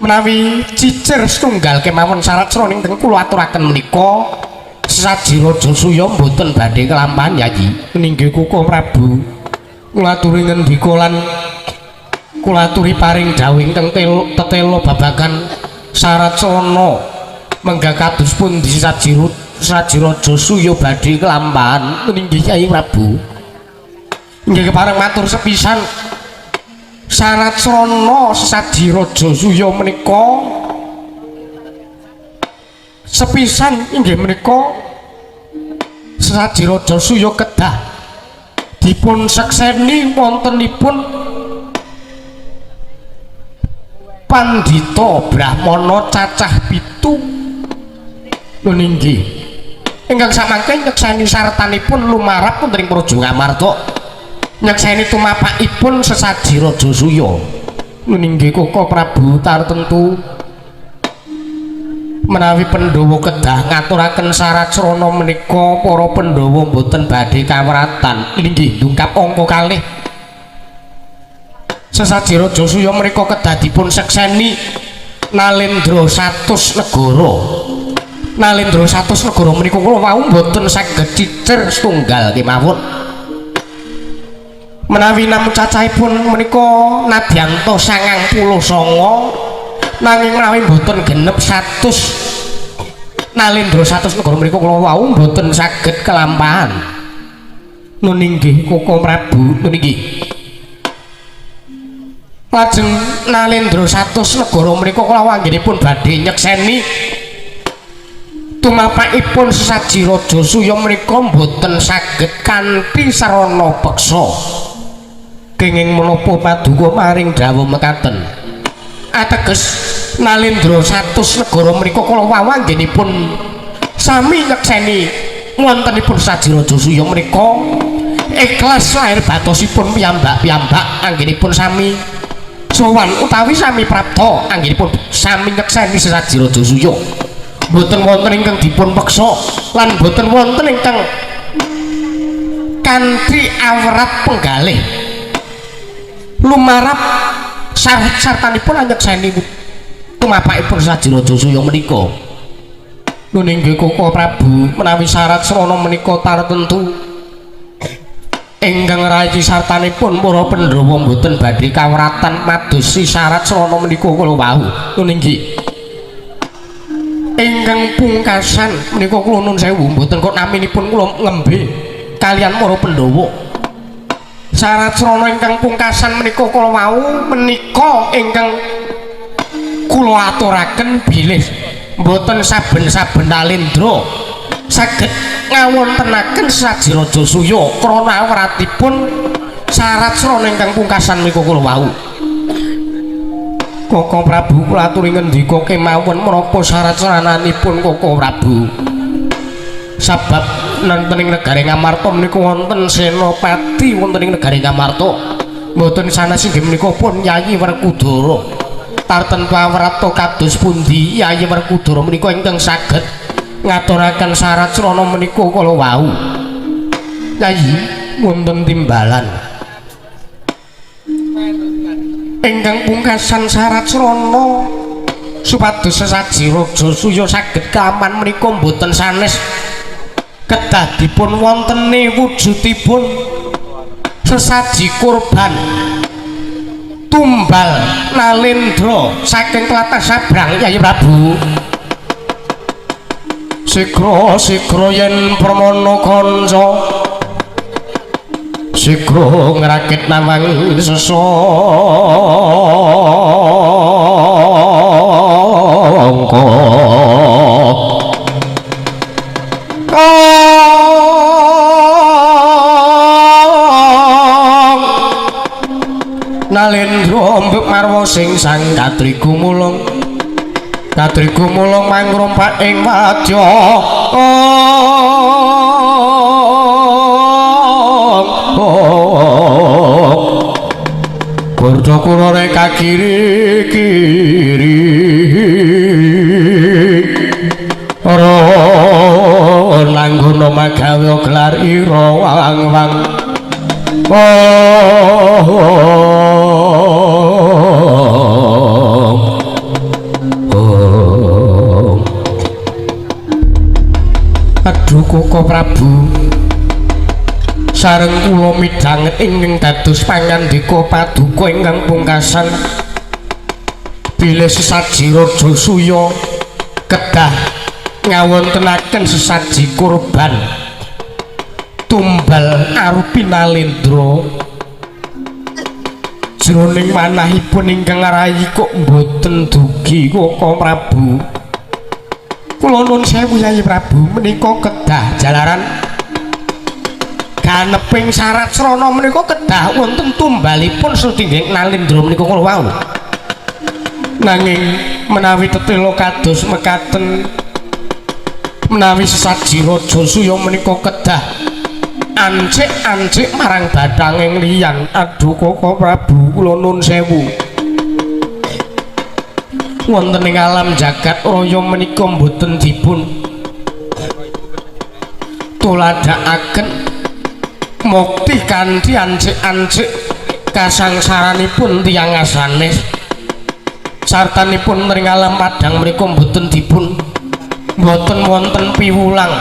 menawi cicir setunggal kemawon syarat srana ingkang kula aturaken menika sesaji Raja Suya mboten badhe kelampahan Yayi. Ninggih Koko Prabu kula aturi ngendika lan kula aturi paring dawuh ingkang tetela babagan syarat srana menggah kados pundi sesaji Raja Suya badhe kelampahan. Ninggih Yayi Prabu. Inggih kepareng matur sepisan syarat srana sesaji Raja Suya menika sepisan inggih menika sesaji Raja Suya kedah dipun sekseni wontenipun Pandhita Brahmana cacah 7. Nggih. Ingkang samangke nyekseni sartanipun lumarap wonten ing Praja Ngamarta. Nyekseni tumapakipun sesaji Raja Suya. Nggih Koko Prabu tartentu menawi Pandhawa kedah ngaturaken syarat srana menika para Pandhawa boten badhe kawratan. Inggih ndungkap angka kalih sesaji Raja Suya menika kedah dipun sekseni Nalendra 100 negara. Nalendra 100 negara menika kula wau boten saged cicir setunggal kemawon. Menawi namung cacahipun menika nadyanto 99 nanging menawi boten genep 100 Nalendra 100 negara menika kula wau boten saged kelampahan. Nun inggih Koko Prabu, nun inggih. Lajeng Nalendra 100 negara menika kula anggenipun badhe nyekseni tumapakipun sesaji Raja Suya menika boten saged kanthi sarana peksa. Kenging menapa paduka maring dawuh mekaten. Ateges Nalendra 100 negara menika kala wau anggenipun sami nyekseni wontenipun sesaji Raja Suya menika ikhlas lahir batosipun piyambak-piyambak anggenipun sami sowan utawi sami prapta anggenipun sami nyekseni sesaji Raja Suya. Boten wonten ingkang dipun peksa lan boten wonten ingkang kanthi awrat penggalih. Lumarap syarat-syaratanipun anyekseni tumapakipun sesaji Raja Suya menika. Nun inggih Koko Prabu menawi syarat srana menika tartentu ingkang rayi sartanipun para Pandhawa boten badhe kawratan madosi syarat srana menika kula wau. Nun inggih ingkang pungkasan menika kula nuwun sewu mboten kok naminipun kula ngembe kalian para Pandhawa. Syarat srana ingkang pungkasan menika kala wau menika ingkang kula aturaken bilih mboten saben-saben Nalendra saged ngawontenaken sesaji Raja Suya krana awratipun syarat srana ingkang pungkasan menika kala wau. Koko Prabu kula aturi ngendika kemawon menapa syarat srananipun Koko Prabu. Sebab wonten ing negari Ngamarta menika wonten senopati wonten ing negari Ngamarta mboten sanes inggih menika pun Yayi Werkudara tarten pawrata kados pundi Yayi Werkudara menika ingkang saged ngaturaken syarat srana menika kala wau Yayi wonten timbalan ingkang pungkasan syarat srana supados sesaji raja suya saged kaman menika mboten sanes kedah dipun wontene wujudipun sesaji kurban tumbal Nalendra saking tlatah Sabrang Yayi Prabu sigra yen pramana kanca sigra ngrakit nawang sesangka Nalendra mbek marwa sing sang Katri Gumulung mangrompak ing wadya Gurda kurare kakiri-kiri ora langguna magawe gelar ira wang-wang Aduh Koko Prabu sareng kula midhanget ingkang dados pangandika paduka ingkang pungkasan bilih sesaji raja suya kedah ngawontenaken sesaji kurban tumbal arupi Nalendra jroning manahipun ingkang rayi kok mboten dugi Koko Prabu kula nuwun sewu Yayi Prabu menika kedah jalaran ganeping syarat srana menika kedah wonten tumbalipun sedhingging Nalendra menika kala wau nanging menawi tetela kados mekaten menawi sesaji raja suya menika kedah ancik-ancik marang bathanging liyan aduh Koko Prabu kula nuwun sewu wonten ing alam jagat raya menika mboten dipun tuladhakaken mukti kanthi ancik-ancik kasangsaranipun tiyang asanes sartanipun ing alam padang menika mboten dipun mboten wonten piwulang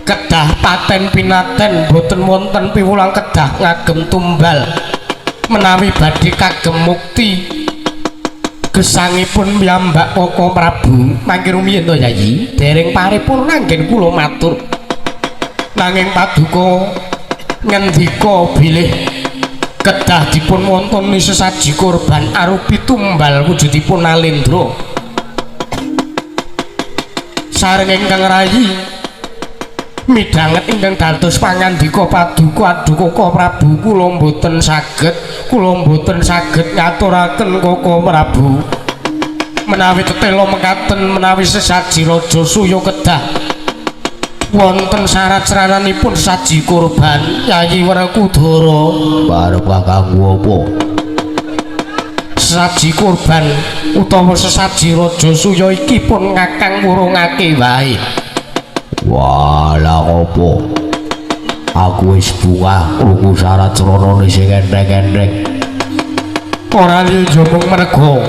kedah paten pinaten mboten wonten piwulang kedah ngagem tumbal menawi badhe kagem mukti gesangipun piyambak Koko Prabu mangke rumiyin to Yayi dereng paripurna anggen kula matur nanging paduka ngendika bilih kedah dipun wontoni sesaji kurban arupi tumbal wujudipun Nalendra sareng ingkang rayi midhanget ingkang dados pangandika paduka aduh Koko Prabu kula mboten saged ngaturaken Koko Prabu menawi tetela mekaten menawi sesaji raja suya kedah wonten syarat srananipun saji kurban Yayi Werkudara barep kanggo apa saji kurban utawa sesaji raja suya iki pun ngakang wurungake wae walah apa aku wis bungah krungu syarat sranane sing endhek-endhek ora njomong merga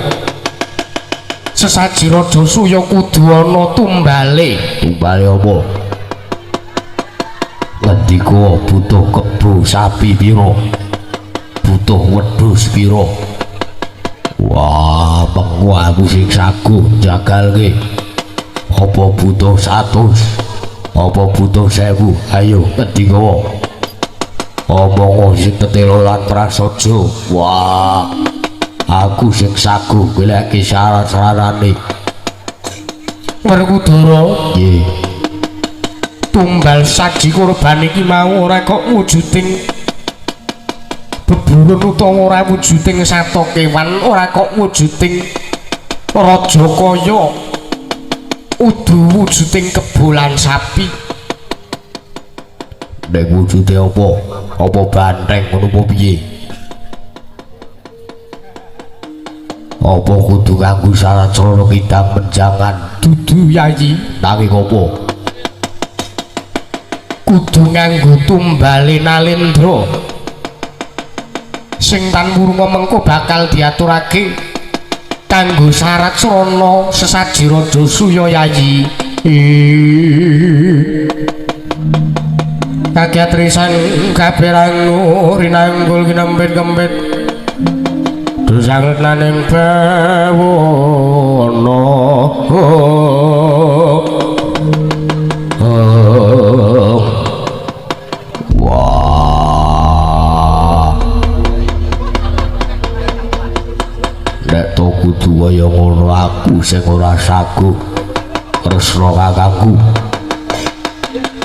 sesaji raja suya kudu ana tumbale apa ngendika butuh kebo sapi pira butuh wedhus pira wah mengko aku sing saguh jagalke apa butuh 100 apa butuh 1000 ayo ngendika omong sing tetelo lan prasaja wah aku sing saguh goleki syarat-syarane Werkudara nggih tumbal saji kurban iki mau ora kok wujuding beburun utawa ora wujuding sato kewan ora kok wujuding raja kaya udu wujuding kebolan sapi nek wujude apa? Apa banteng ngono apa piye? Apa kudu nganggo syarat srana kidang menjangan? Dudu Yayi, Nanging apa? kudu nganggo tumbale Nalendra. Sing tan wurunga mengko bakal diaturake kanggo syarat srana sesaji Raja Suya Yayi. Kagiatrisan kaberangu rinanggul ginambet-gembet dusanget naning bawana wah nek to kudu kaya ngono aku sing ora saguh tresna kakangku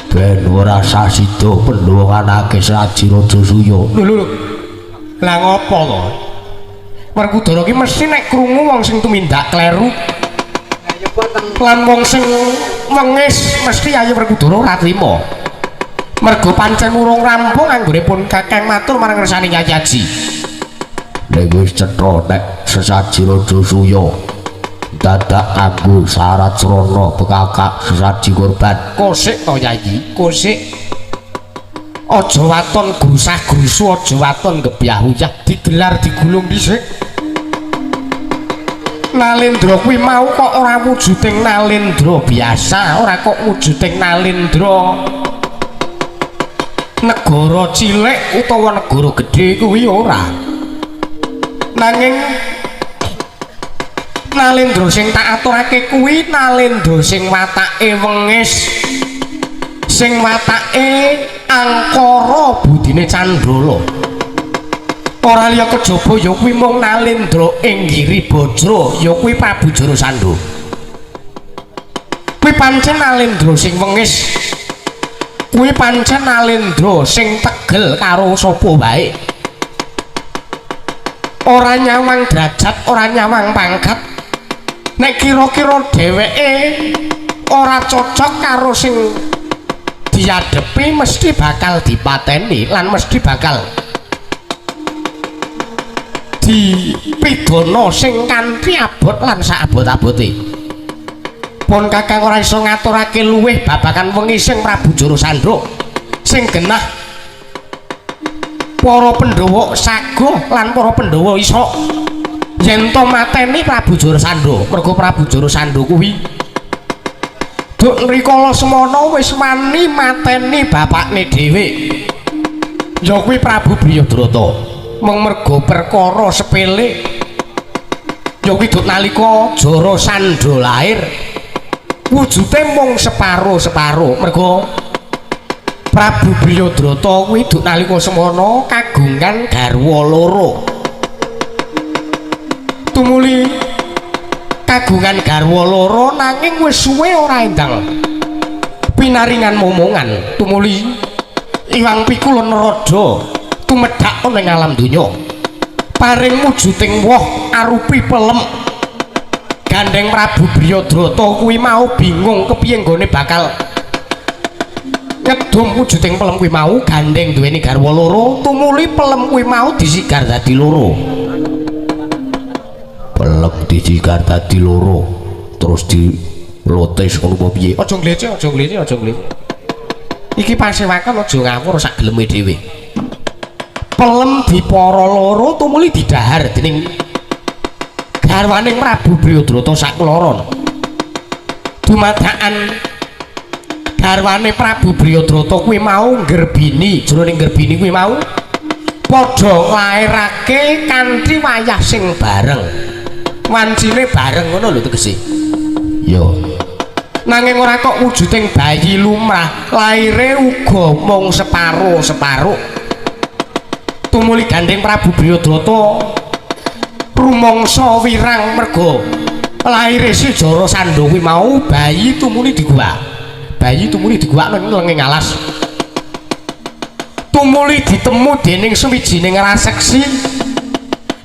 ben ora sasida pendhowonganake Saji Raja Suya. lho lah ngopo to Werkudara ki mesti nek krungu wong sing tumindak kleru lan wong sing wengis mesti ayo Werkudara ora trima mergo pancen urung rampung anggonipun Kakang matur marang ngersani Nyai Haji. Nek wis cetha nek Sesaji Raja Suya dadak kanggo syarat srana bekakak sesaji korban. Kosik to Yayi, kosik. Aja waton grusah-grusu, aja waton gebyah-uyah, digelar digulung dhisik. Nalendra kuwi mau kok ora wujuding Nalendra biasa, ora kok wujuding Nalendra negara cilik utawa negara gedhe kuwi ora. Nanging Nalendra sing tak aturake kuwi Nalendra sing watake wengis, sing watake angkara budine Candala. Ora liya kejaba ya kuwi mung Nalendra Inggiri Bajra, ya kuwi Prabu Jarasandha. Kuwi pancen Nalendra sing wengis. Kuwi pancen Nalendra sing tegel karo sapa wae. Ora nyawang derajat, ora nyawang pangkat. Nek kira-kira dheweke ora cocok karo sing diadepi mesti bakal dipateni lan mesti bakal dipidana sing kanthi abot lan sak abot-abote. Pun Kakang ora iso ngaturake luwih babagan wengi sing Prabu Jarasandha sing genah para Pandhawa saguh lan para Pandhawa iso yen to mateni Prabu Jarasandha. Mergo Prabu Jarasandha kuwi duk nrikala semana wis wani mateni bapakne dhewe, ya kuwi Prabu Briyadrata. Mung mergo perkara sepele ya kuwi duk nalika Jarasandha lair wujude mung separo-separo. Mergo Prabu Briyadrata kuwi duk nalika semana kagungan garwa loro. Tumuli kagungan garwa loro nanging wis suwe ora endang pinaringan momongan. Tumuli Iwang Pikul Narada tumedhak ning alam donya paring wujuding woh arupi pelem. Gandeng Prabu Briyadrata kuwi mau bingung kepiye nggone bakal ngedum wujuding pelem kuwi mau gandeng duweni garwa loro. Tumuli pelem kuwi mau disigar dadi loro. Pelem disigar dadi loro terus dilotes ngono apa piye? Aja glece, aja glece, aja glece. Iki pasewakan aja ngawur sak geleme dhewe. Pelem dipara loro tumuli didhahar dening garwaning Prabu Briyadrata sakloron. Dumadakan garwane Prabu Briyadrata kuwi mau nggerbini, jroning nggerbini kuwi mau padha nglairake kanthi wayah sing bareng. Wancine bareng ngono lho tegese. Yo. Nanging ora kok wujuding bayi lumrah, laire uga mung separo-separo. Tumuli gandeng Prabu Briyadrata rumangsa wirang merga laire si Jarasandha kuwi mau bayi tumuli diguwak. Bayi tumuli diguwak nang lenging alas. Tumuli ditemu dening sawijining raseksi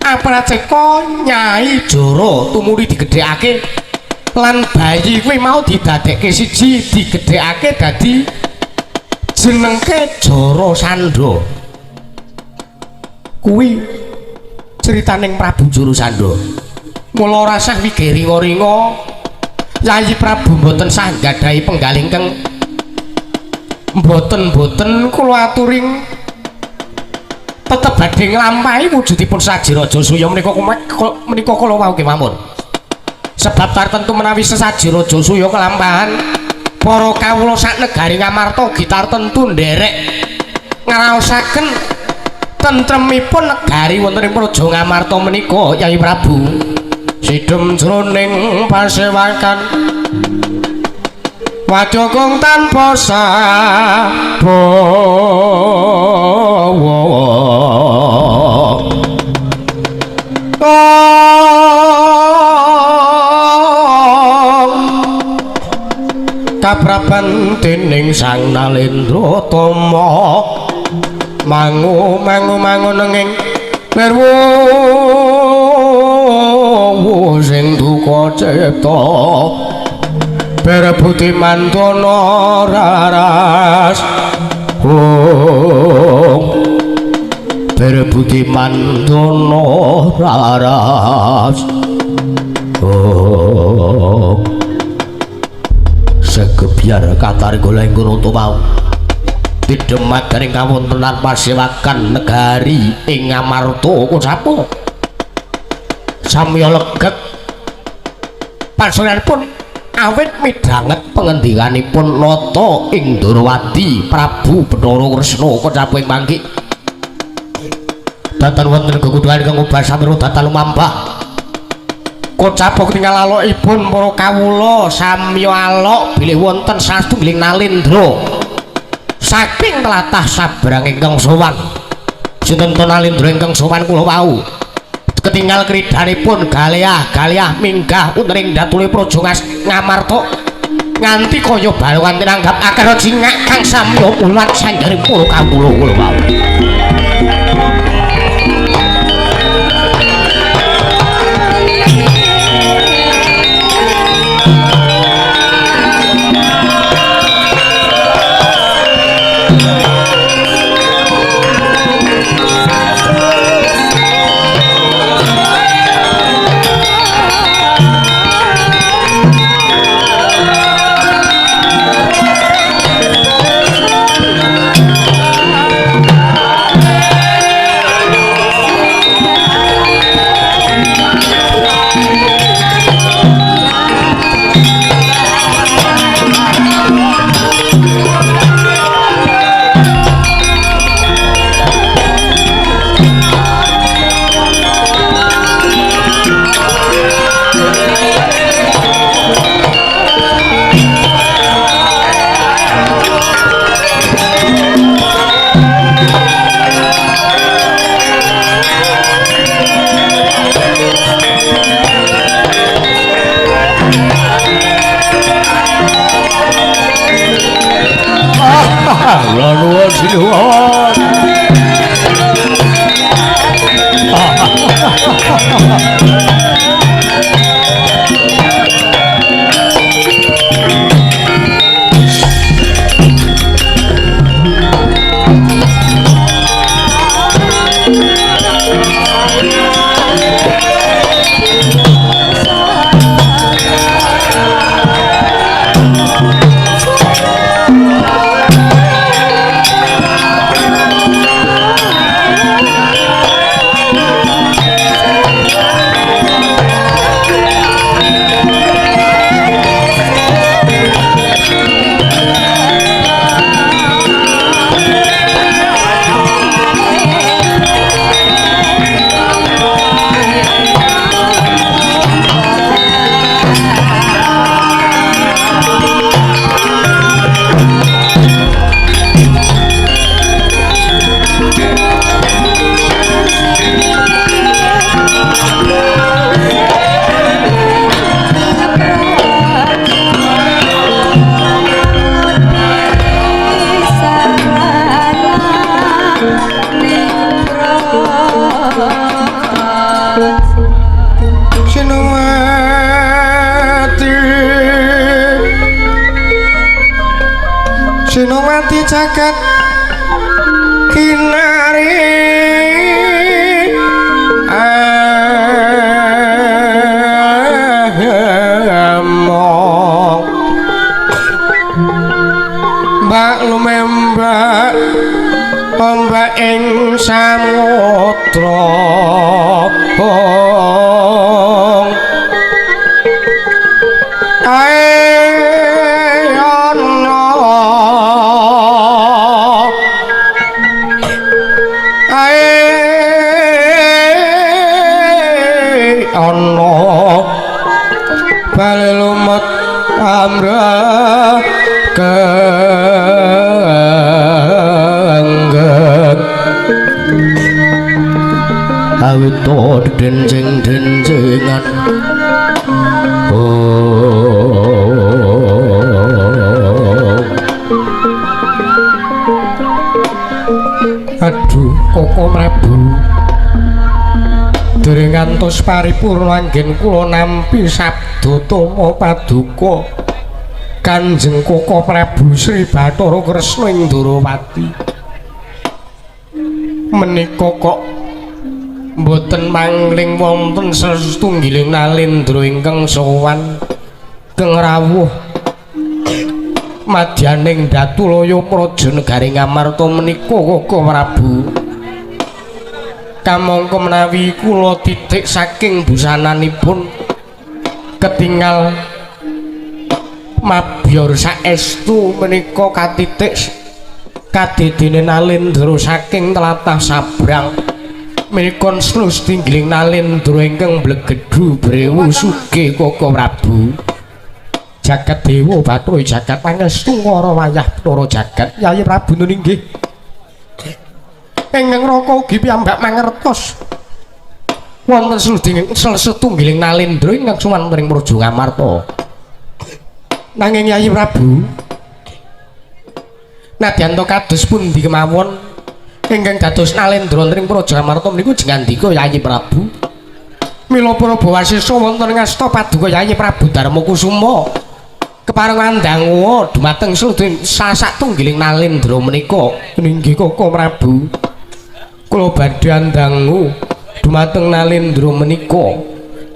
Apraceka Nyai Jara tumuli digedhekake lan bayi kuwi mau didadekke siji digedhekake dadi jenengke Jara Sandha. Kuwi critaning Prabu Jara Sandha. Mula rasah wigiringa-ringa Yayi Prabu mboten sah gadhahi penggal ingkang mboten kula aturing tetep badhe nglampahi wujudipun Saji Raja Suya menika kula wau kemawon. Sebab tartentu menawi Saji Raja Suya kelampahan para kawula sak negari Ngamarta gitar tentu nderek ngraosaken tentremipun negari wonten ing Praja Ngamarta menika Yayi Prabu. Sidhem jroning pasewakan Wadya tanpa sabawa kapraban dening Sang Nalendra Tama mangu nenging werwu sing duka cipta berebuti mantana raras berebuti mantana raras segebyar katar goleng kono mau didemak garing kawontenan pasewakan negari ing Ngamarta Kocapa samya legek panjenenganipun awit midhanget pangendikanipun Nata ing Ndrawati Prabu Bathara Kresna Kocapa ing mangki datan wonten gegudhangan ingkang ubah samira datan lumampah Kocapa ketingal alokipun para kawula samya alok bilih wonten satunggiling Nalendra saking tlatah sabrang ingkang sowan sinten Nalendra ingkang sowan kula wau ketinggal kridhanipun galiah minggah wonten ing datule Praja Ngamarta nganti kaya balungan tinanggap akara jingak kang samya ulat sanggaring para kawula kula wau. Lanuan sinuan ati jagat kinari among mbak lumembak ombak ing samudra ana bali lumut amra kengget awit to denjing-denjengan aduh Koko Prabu dereng ngantos paripurna anggen kula nampi sabda tama paduka Kanjeng Koko Prabu Sri Bathara Kresna ing Ndrawati menika kok mboten mangling wonten setunggiling nalendra ingkang sowan keng rawuh madyaning Datulaya Praja Negaring Ngamarta menika Koko Prabu kamangka menawi kula titik saking busananipun ketingal mabyor saestu menika katitik kadedene nalendra saking tlatah Sabrang menika setunggiling nalendra ingkang blegedhu brewu sugih Koko Prabu jagat dewa Bathara jagat pangestu ngara wayah Bathara jagat Yayi Prabu nunggih ingkang raka ugi piyambak mangertos wonten setunggiling nalendra ingkang sumanten ing Praja Ngamarta nanging Yayi Prabu nadyan to kados pundi kemawon ingkang dados nalendra wonten ing Praja Ngamarta menika jengandika Yayi Prabu mila para bawasisa wonten ing asta paduka Yayi Prabu Darmakusuma keparengan dangu dumateng satunggiling nalendra menika inggih Koko Prabu kula badhe andangu dumateng nalendra menika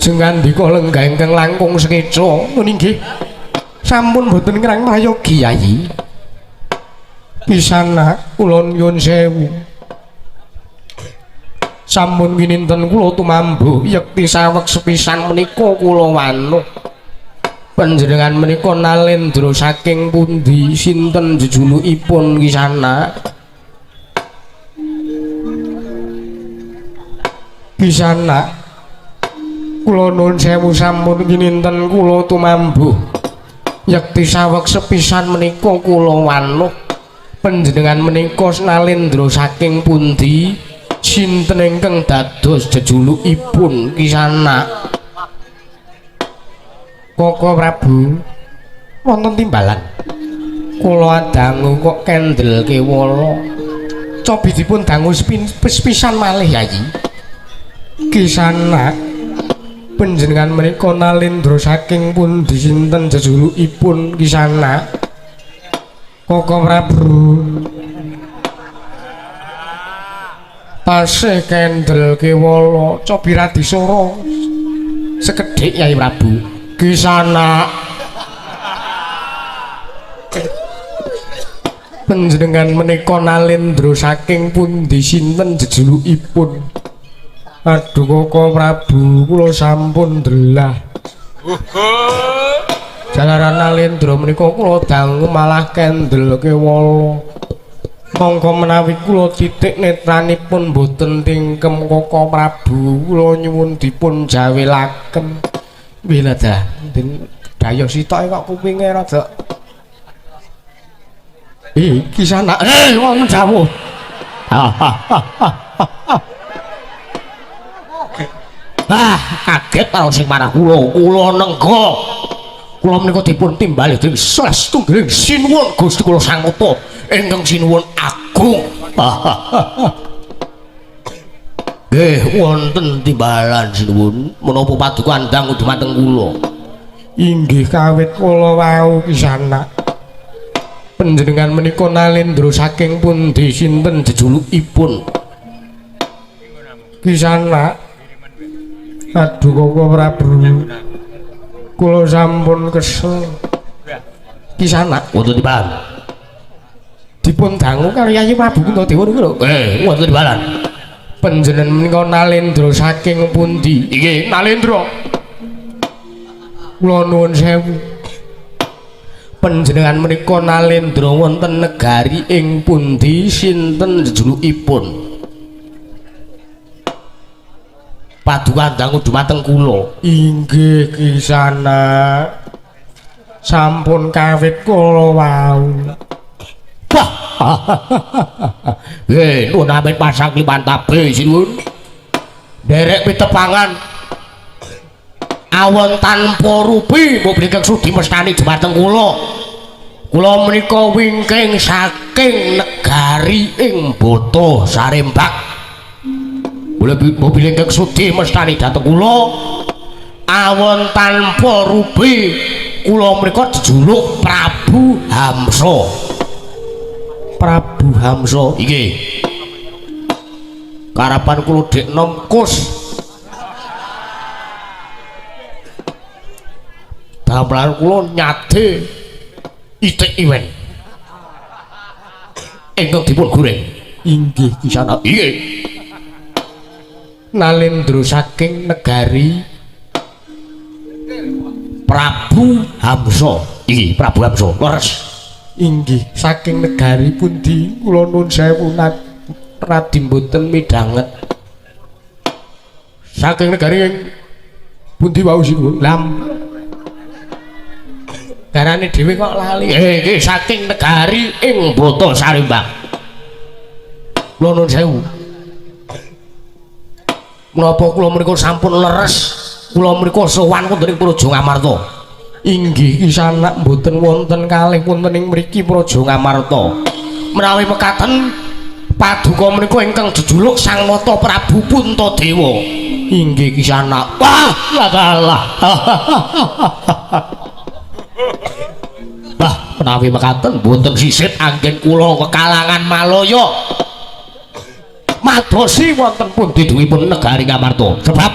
jengandika lenggah ingkang langkung sekeca inggih sampun boten ngrang mayogi Yayi pisana kula nyuwun sewu sampun wininten kula tumambuh yekti saweg sepisan menika kula wanuh panjenengan menika nalendra saking pundi sinten jejulukipun kisana pisana kula nuwun sewu sampun wininten kula tumambuh yekti saweg sepisan menika kula wanuh panjenengan menika nalendra saking pundi sinten ingkang dados jejulukipun kisana Koko Prabu wonten timbalan kula dangu kok kendel kewala cobidipun dangu sepisan malih Yayi kisana panjenengan menika nalendra saking pundi sinten jejulukipun kisana Koko Prabu tasih kendel kewala cobi radisara sekedhik Yayi Prabu kisana panjenengan menika nalendra saking pundi sinten jejulukipun aduh Koko Prabu kula sampun ndelah jalaran nalendra menika kula dangu malah kendel kewala monggo menawi kula titik netranipun boten tingkem Koko Prabu kula nyuwun dipun jawelaken bila dah dayo sitok kok kupinge rada kisana wonten dawuh kaget karo sing marah kula nengga kula menika dipun timbali dening satunggiling sinuwun Gusti kula Sangata ingkang sinuwun agung nggih wonten timbalan sinuwun menapa paduka andang dumateng kula inggih kawit kula wau kisana Panjenengan menika Nalendra saking pundi sinten jejulukipun? Kisana. Aduh Koko Prabu. Kula sampun kesel. Kisana wonten dibalan. Dipun dangu kali Yayi Prabu Kuntadewa niku lho. Wonten dibalan. Panjenengan menika Nalendra saking pundi? Nggih, Nalendra. Kula nuwun sewu. Panjenengan menika Nalendra wonten negari ing pundi sinten jejulukipun? Paduka dangu dumateng kula. Inggih Kisana. Sampun kawit kula wau. Wah. Nuwun amin pasang liman tabe sinuwun. Derek pitepangan. Awon tanpa rupi mboten sudi mestani dumateng kula. Kula menika wingking saking negari ing Bata Sarembak. Mobil ingkang sudi mestani dhateng kula. Awon tanpa rupi kula menika jejuluk Prabu Hamsa. Prabu Hamsa nggih. Karapan kula dek nom kus. Damelan kula nyade itik iwen. Ingkang dipun goreng. Inggih Kisana. Nggih. Nalendra saking negari Prabu Hamsa. Nggih, Prabu Hamsa. Leres. Inggih, saking negari pundi? Kula nuwun sewu radi mboten midhanget. Saking negari ing pundi wau sinuwun? Lam. Garane dhewe kok lali. Nggih, saking negari ing Bata Sarembak. Kula nuwun sewu. Menapa kula menika sampun leres? Kula menika sowan wonten ing Praja Ngamarta. Inggih Kisana mboten wonten kalih wonten ing mriki Praja Ngamarta. Menawi mekaten paduka menika ingkang jejuluk Sang Nata Prabu Puntadewa. Inggih Kisana. Wah, lagalah. Wah, menawi mekaten mboten sisit anggen kula kekalangan Malaya. Madosi wonten pundi duwipun negari Ngamarta. Sebab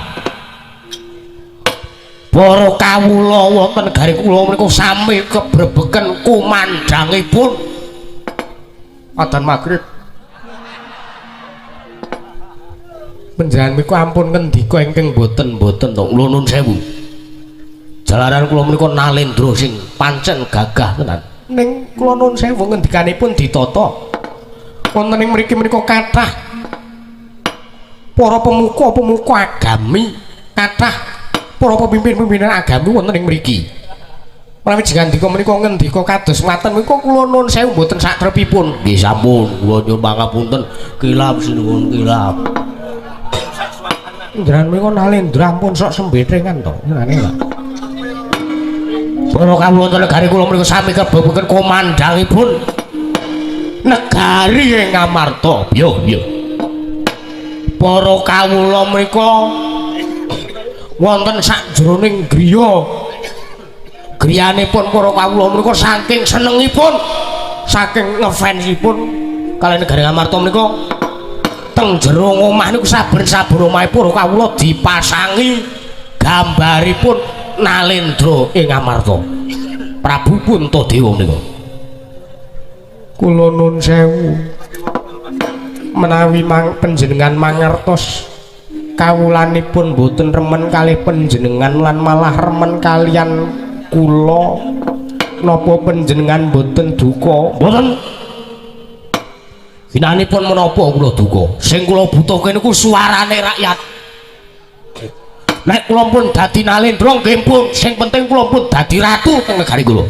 para kawula wonten negari kula menika sami kebrebeken kumandhangipun adzan magrib. Panjenengan menika ampun ngendika ingkang boten-boten to. Kula nuwun sewu. Jalaran kula menika Nalendra sing pancen gagah tenan. Ning kula nuwun sewu ngendikanipun ditata. Wonten ing mriki menika kathah para pemuka-pemuka agami, kathah para pemimpin-pimpinan agami wonten ing mriki. Menawi jengandika menika ngendika kados ngaten menika kula nuwun sewu mboten satrepipun. Nggih sampun, kula nyuwun pangapunten. Kilap sinuwun kilap. Njenengan menika Nalendra ampun sok sembetrengan to. Ngene lho. Para kawula wonten negari kula menika sami kebebeken komandhangipun negari ing Ngamarta. Yo. Para kawula menika wonten sakjroning griya. Griyanipun para kawula menika saking senengipun, saking ngefansipun kaliyan negari Ngamarta menika teng jero omah niku saben-saben omahe para kawula dipasangi gambaripun Nalendra ing Ngamarta. Prabu Puntadewa menika. Kula nuwun sewu. Menawi panjenengan mangertos kawulanipun boten remen kalih panjenengan lan malah remen kalian kula, napa panjenengan boten duka? Boten. Ginanipun menapa kula duka? Sing kula butuhke niku suarane rakyat. Nek kula pun dadi Nalendra nggih pun, sing penting kula pun dadi ratu teng negari kula.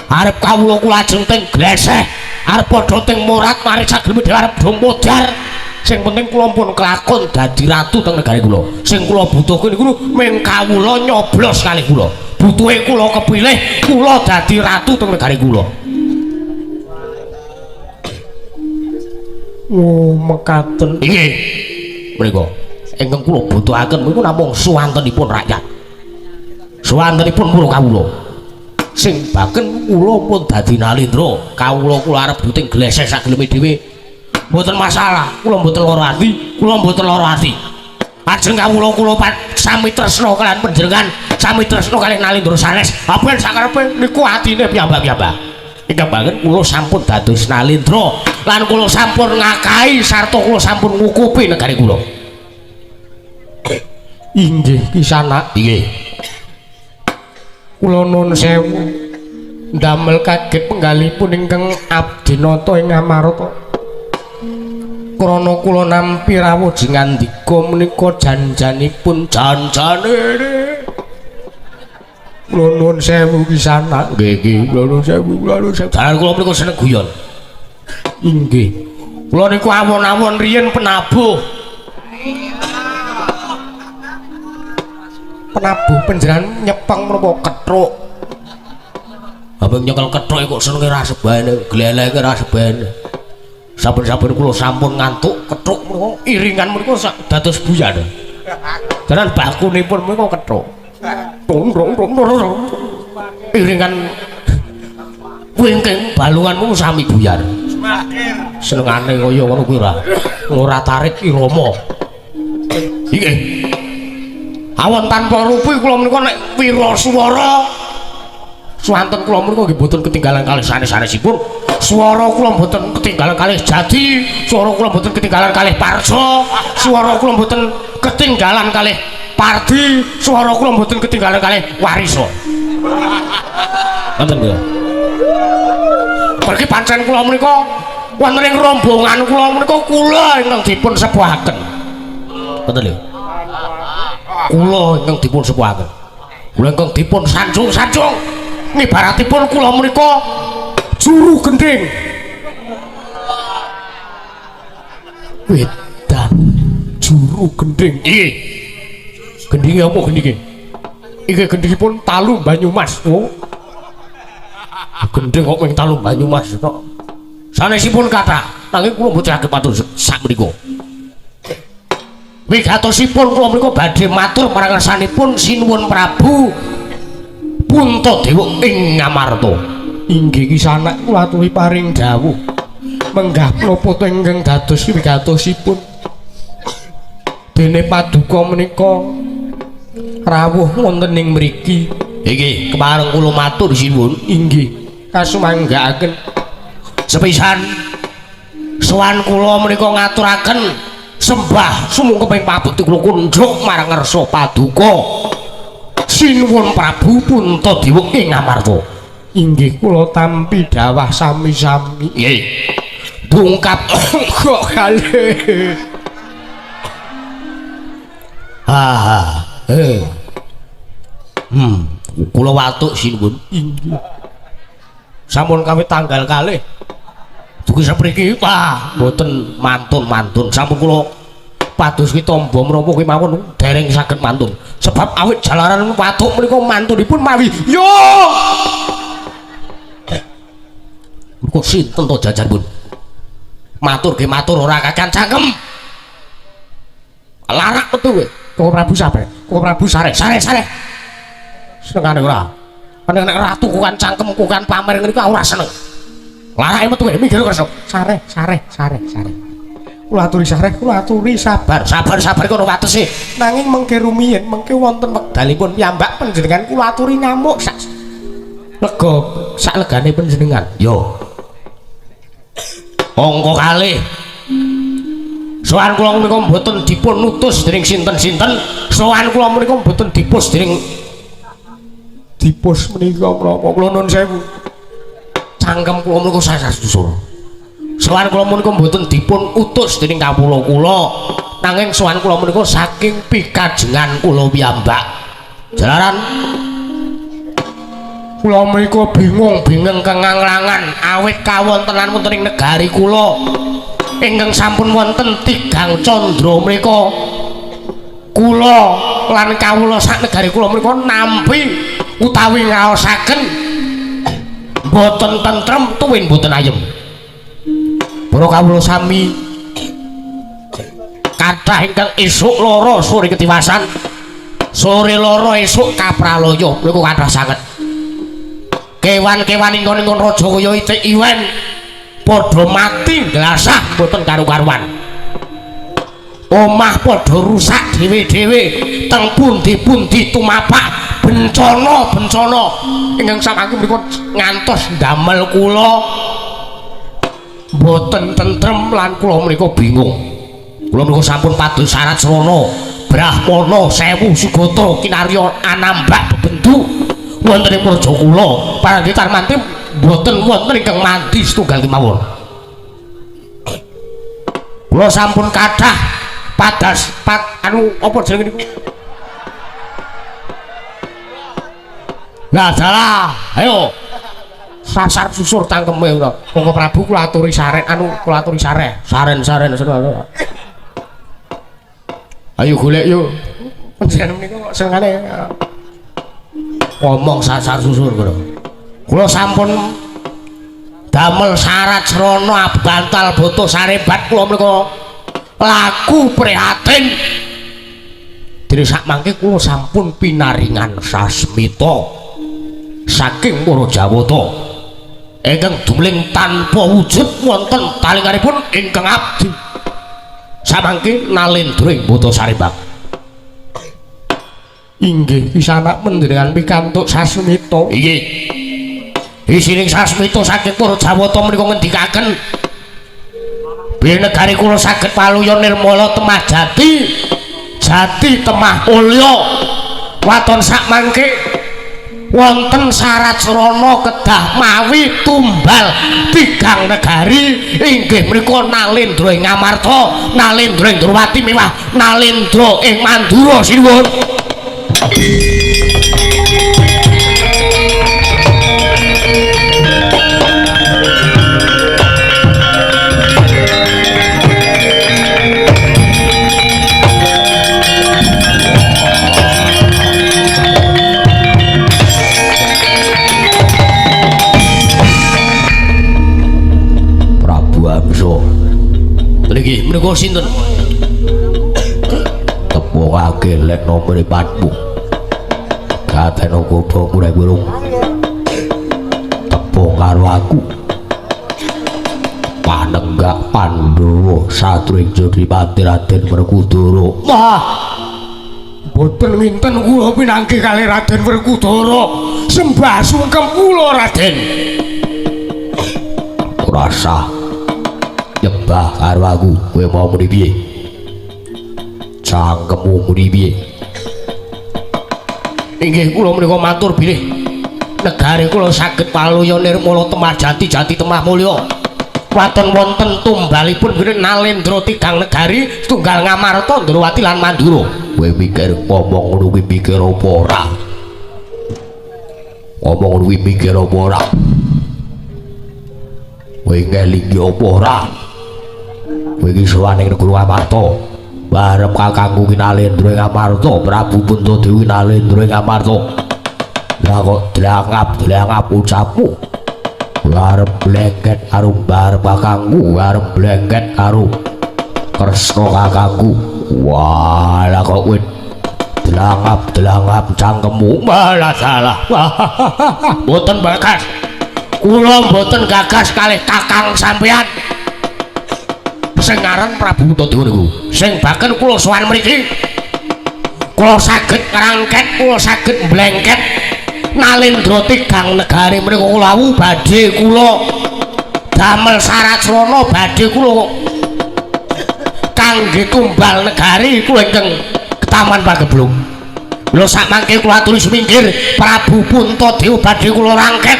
Arep kawula kula ajeng teng gleseh, arep padha teng morat mari saged dhewe arep do modar. Sing penting kula pun kelakon dadi ratu teng negari kula. Sing kula butuhke niku mung kawula nyoblos kalih kula. Butuhe kula kepilih kula dadi ratu teng negari kula. Oh, mekaten. Nggih. Menika ingkang kula butuhaken niku namung suwantenipun rakyat. Suwantenipun para kawula. sing baken kula pun dadi Nalindra kawula arep duting glesek sak geleme dhewe mboten masalah kula mboten lara ati ajeng kawula sami tresna kalian panjenengan sami tresna kalian Nalindra sanes apa sakarepe niku atine piyambak-piyambak ingkang banget kula sampun dados Nalindra lan kula sampun ngakahi sarta kula sampun ngukupi negari kula inggih Kisana inggih kula nuwun sewu ndamel kaget penggalipun ingkang Abdinata ing Amarta krana kula nampi rawuh ngandika menika janjanipun janjane kula nuwun sewu Kisana nggih kula nuwun sewu dalan kula menika seneng guyon inggih kula niku awon-awon riyen penabuh panjenengan nyepeng menapa kethuk abang nyekel kethuk kok senenge ra sebane gleleke ra sebane saben-saben kula sampun ngantuk kethuk menika iringan menika dados buyan dalan bakunipun menika kethuk iringan wingking balunganmu sami buyar senengane kaya ngono kuwi ora tarik irama iki awan tanpa rupi kula menika nek wira swara swanten kula menika nggih boten ketinggalan kalih sanes-sanesipun swara kula boten ketinggalan kalih Jati swara kula boten ketinggalan kalih Parja swara kula boten ketinggalan kalih Pardi swara kula boten ketinggalan kalih Warisa wonten nggih pergi pancen kula menika wonten ing rombongan kula menika kula ingkang dipun sepuhaken betul lho kula ingkang dipun sepuhaken kula ingkang dipun sanjung-sanjung ngibaratipun kula menika juru gending wedan juru gending nggih gendinge apa gendinge iki gendingipun Talu Banyumas oh gending kok ming Talu Banyumas tok sanesipun kathah nanging kula mboten saged matur sak menika wigatosipun kula menika badhe matur marang ngarsanipun Sinuwun Prabu Puntadewa ing Ngamarta inggih Kisana kula aturi paring dawuh menggah menapa ingkang dados wigatosipun dene paduka menika rawuh wonten ing mriki iki kepareng kula matur sinuwun inggih kasumanggaaken sepisan sowan kula menika ngaturaken sembah sumangga ping pabekti kula kunjuk marang ngarsa paduka Sinuwun Prabu Puntadewa ing Ngamarta inggih kula tampi dawah sami-sami nggih bungkap kok kalih kula watuk sinuwun inggih sampun kawit tanggal kalih dugi sapriki Pak mboten mantun sampun kula pados ki tamba menapa kuwi mawon dereng saged mantun sebab awit jalaran watuk menika mantunipun mawi yo kok sinten to jajanipun matur nggih matur ora kakan cangkem larak metu kowe Kok Prabu Sare senengane ora nek ratu kukan cangkem kukan pamer ngene ora seneng larake metu kowe minggir kersa Sare kula aturi sabar kono watese nanging mengke rumiyin mengke wonten wekdalipun piyambak panjenengan kula aturi ngamuk sak lega sak legane panjenengan yo angka kalih sowan kula menika mboten dipun utus dening sinten-sinten sowan kula menika mboten dipus dening dipus menika menapa kula nuwun sewu cangkem kula menika sasusur sowan kula menika mboten dipun utus dening kawula kula nanging sowan kula menika saking pikajengan kula piyambak jalaran kula menika bingung kenganglangan awit kawontenan wonten ing negari kula ingkang sampun wonten tigang candra menika kula lan kawula sak negari kula menika nampi utawi ngaosaken boten tentrem tuwin boten ayem para kawula sami kathah ingkang esuk lara sore ketiwasan sore lara esuk kapraloya niku kathah sanget kewan-kewan ingkon-ingkon raja kaya itik iwen padha mati glasah boten karu-karuan. Omah padha rusak dhewe-dhewe, teng pundi-pundi tumapak bencana-bencana ingkang samangke menika ngantos damel kula boten tentrem lan kula menika bingung. Kula menika sampun pados syarat srana Brahmana 1000 Sugata kinarya anambak bebendu wonten ing praja kula panggih tarmanti boten wonten ingkang mandi setunggal kemawon. Kula sampun kathah padas apa jenenge niku? Lah dalah, ayo. Sasar susur tangkeme ora. Monggo Prabu kula aturi saren kula aturi saren ayo golek yo. Panjenengan menika kok senengane ngomong sasar susur kula. Kula sampun damel syarat srana abantal boto sarebat kula menika laku prihatin. Dene sak mangke kula sampun pinaringan sasmita saking para Jawata ingkang dumeling tanpa wujud wonten talinganipun ingkang abdi samangke Nalendra ing Bata Sarebak. Inggih pisanak panjenengan pikantuk sasmita. Inggih. Isining sasmita saking para Jawata menika ngendikaken bilih negari kula saged paluya nirmala temah jati temah mulya waton sak mangke wonten syarat srana kedah mawi tumbal tigang negari inggih menika Nalendra ing Ngamarta, Nalendra ing Durwati miwah Nalendra ing Mandura sinuwun. Niki menika sinten? Tepungake lek nomor patmu. Katene kutha murai burung. Tepung karo aku. Panenggak Pandhawa satring Jodipati Raden Werkudara. Wah. Boten winten kula pinanggih kalih Raden Werkudara. Sembah sungkem kula Raden. Ora sah. Nyembah karo aku, kowe mau muni piye? Cangkemmu muni piye? Inggih kula menika matur bilih negari kula saged paluya nirmala temah jati temah mulya. Waton wonten tumbalipun bilih Nalendra tigang negari setunggal Ngamarta, Ndrawati lan Mandura. Kowe mikir ngomong ngono kuwi mikir apa ora? Ngomong ngono kuwi mikir apa ora? Kowe ngelingi apa ora? Kowe iki sowan ing negara Ngamarta. Barep kakangku ki Nalendra ing Ngamarta, Prabu Puntadewi Nalendra ing Ngamarta. Lah kok delangap ucapmu. Arep blengket karo barep kakangku, arep blengket karo Kresna kakangku. Wah, lah kok kowe delangap cangkemmu malah salah. Mboten bakas. Kula mboten gagas kalih kakang sampeyan. Sing ngaran Prabu Puntadewa niku. Sing baken kula sowan mriki. Kula saged ngrangket, kula saged mblengket Nalendra tigang negari menika kula badhe kula damel syarat srana badhe kula kangge tumbal negari kula ingkang Ketaman Pageblung. Lho sak mangke kula aturi semingkir Prabu Puntadewa badhe kula rangket.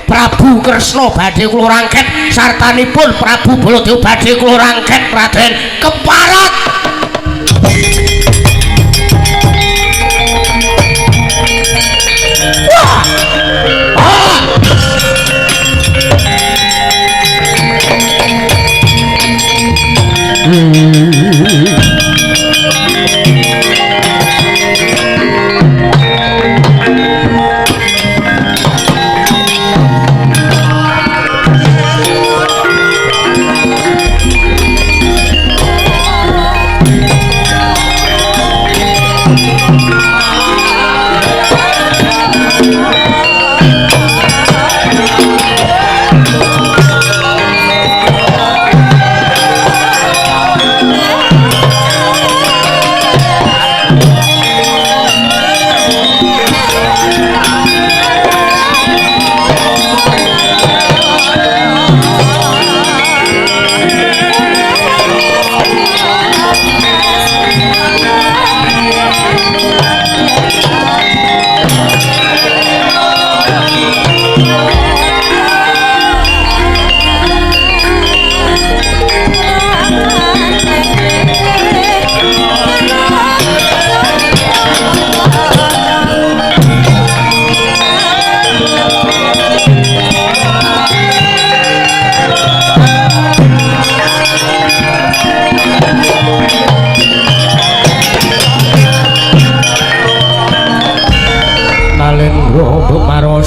Prabu Kresna badhe kula rangket sartanipun Prabu Baladewa badhe kula rangket Raden keparat. Wah!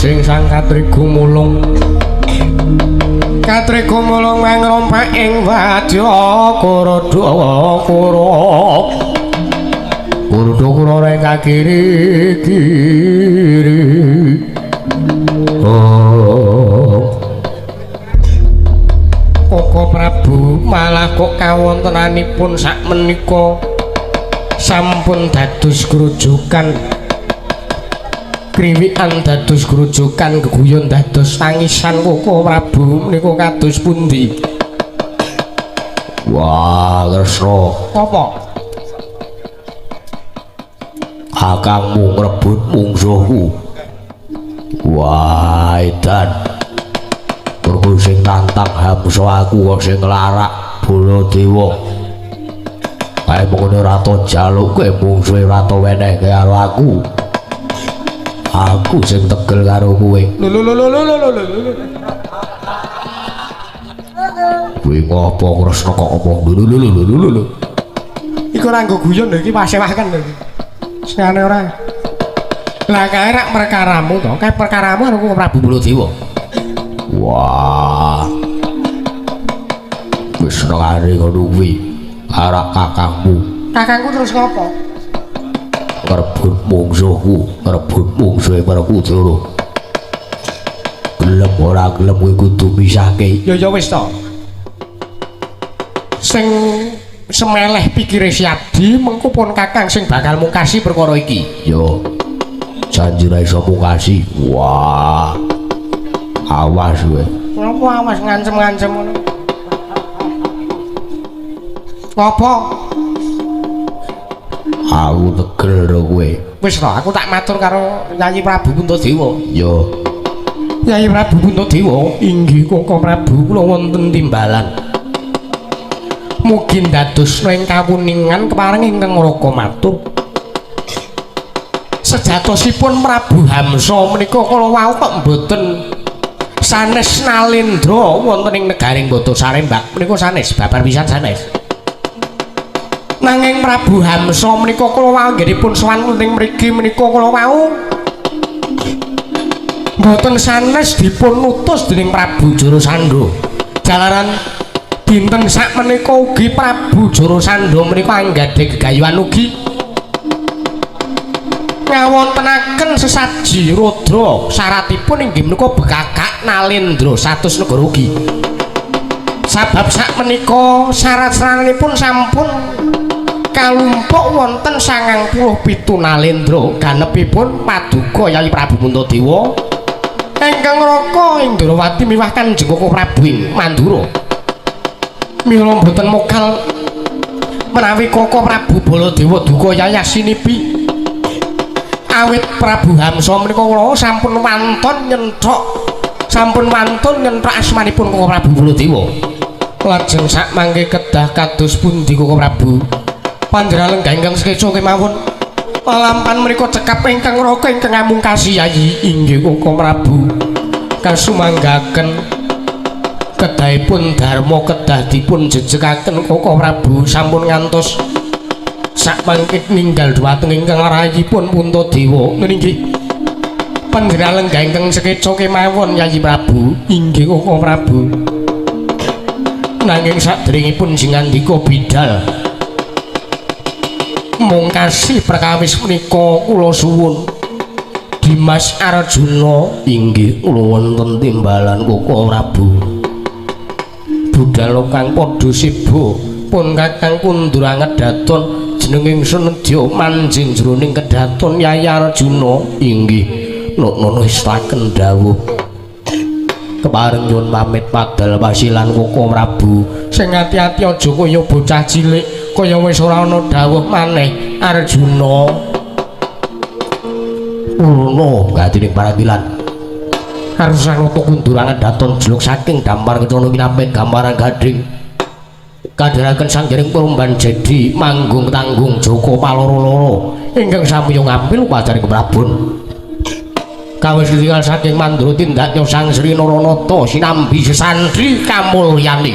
sing sang katri gumulung mangrompek ing wadya Kuruda reng kiri Koko Prabu malah kok kawontenanipun sakmenika sampun dados grujukan kriwikan dados grujukan geguyon dados tangisan Koko Prabu menika kados pundi? Wah, Kresna. Apa? Kakangmu ngrebut mungsuhku. Wah, edan. Mergo sing nantang Hamsa aku kok sing nglarak Baladewa. Kae mengko ora tau jaluke mungsuhe ora tau wenehke karo aku. Aku sing tegel karo kowe. Lho. Kuwi ngopo Kresna kok omong lho. Iku ora nggo guyon lho iki pasewaken lho. Singane ora. Lah kae rak perkaramu to, kae perkaramu karo Prabu Baladewa. Wah. Wis nengane ngono kuwi. Arak kakangmu. Kakangku terus ngopo? Ngrebut mungsuhe para Kudara. Gelem ora gelem kuwi kudu misahke. Ya wis to. Sing semeleh pikire Siadi mengko pun kakang sing bakal mungkasi perkara iki. Yo. Janji ra iso mungkasi. Wah. Awas kowe. Ngopo awas ngancem-ngancem ngono? Ngopo? Aku tegel karo kowe. Wis to, aku tak matur karo Yayi Prabu Puntadewa. Yo. Yayi Prabu Puntadewa, inggih Koko Prabu kula wonten timbalan. Mugi ndadosna ing kawuningan kepareng ingkang raka matur. Sejatosipun Prabu Hamsa menika kala wau kok mboten sanes nalendra wonten ing negaring Bata Sarembak menika sanes babar pisan sanes. Nanging Prabu Hamsa menika kala wau anggenipun sowan wonten mriki menika kala wau mboten sanes dipun utus dening Prabu Jarasandha. Jalaran dinten sak menika ugi Prabu Jarasandha menika anggadhe gegayuhan ugi ngawontenaken sesaji Rudra syaratipun inggih menika bekakak nalendra satus negara ugi. Sabab sak menika syarat-syaratipun sampun kalumpuk wonten 97 nalendra ganepipun paduka Yayi Prabu Puntadewa ingkang raka Indrawati miwah Kanjeng Koko Prabu ing Mandura. Mila mboten mokal menawi Koko Prabu Baladewa duka yayasinipi. Awit Prabu Hamsa menika kula sampun wantun nyenthok asmanipun Koko Prabu Baladewa. Lajeng sak mangke kedah kados pundi Koko Prabu? Panjenengan lenggah ingkang sekeca kemawon. Lampahan menika cekap ingkang raka ingkang ngamungkasi Yayi inggih Koko Prabu. Kasumanggaken kedahipun dharma kedah dipun jejegaken Koko Prabu sampun ngantos sak mangke ninggal dhumateng ingkang rayipun Puntadewa nggih panjenengan lenggah ingkang sekeca kemawon Yayi Prabu inggih Koko Prabu. Nanging sadèrèngipun jingandika bidal mungkasi perkawis menika kula suwun Dimas Arjuna inggih kula wonten timbalan Koko Prabu. Budal kang padha sibo pun kakang kundur angedaton jenenging senedya manjing jroning kedaton Yayi Arjuna inggih nono istaken dawuh kepareng nyuwun pamit padal wasilan Koko Prabu sing ati-ati aja kaya bocah cilik kaya wis ora ana dawuh maneh Arjuna ngono gatining paratilan harus anoto kundurangan daton jeluk saking dampar kecono minapet gambaran gading kadharaken sanggering perumban jadi manggung tanggung Joko paloro-loro ingkang sami ngambil upacara keprabon kawis ditinggal saking mandura tindak nyosang Sri Naranata sinambi sesandri kamulyani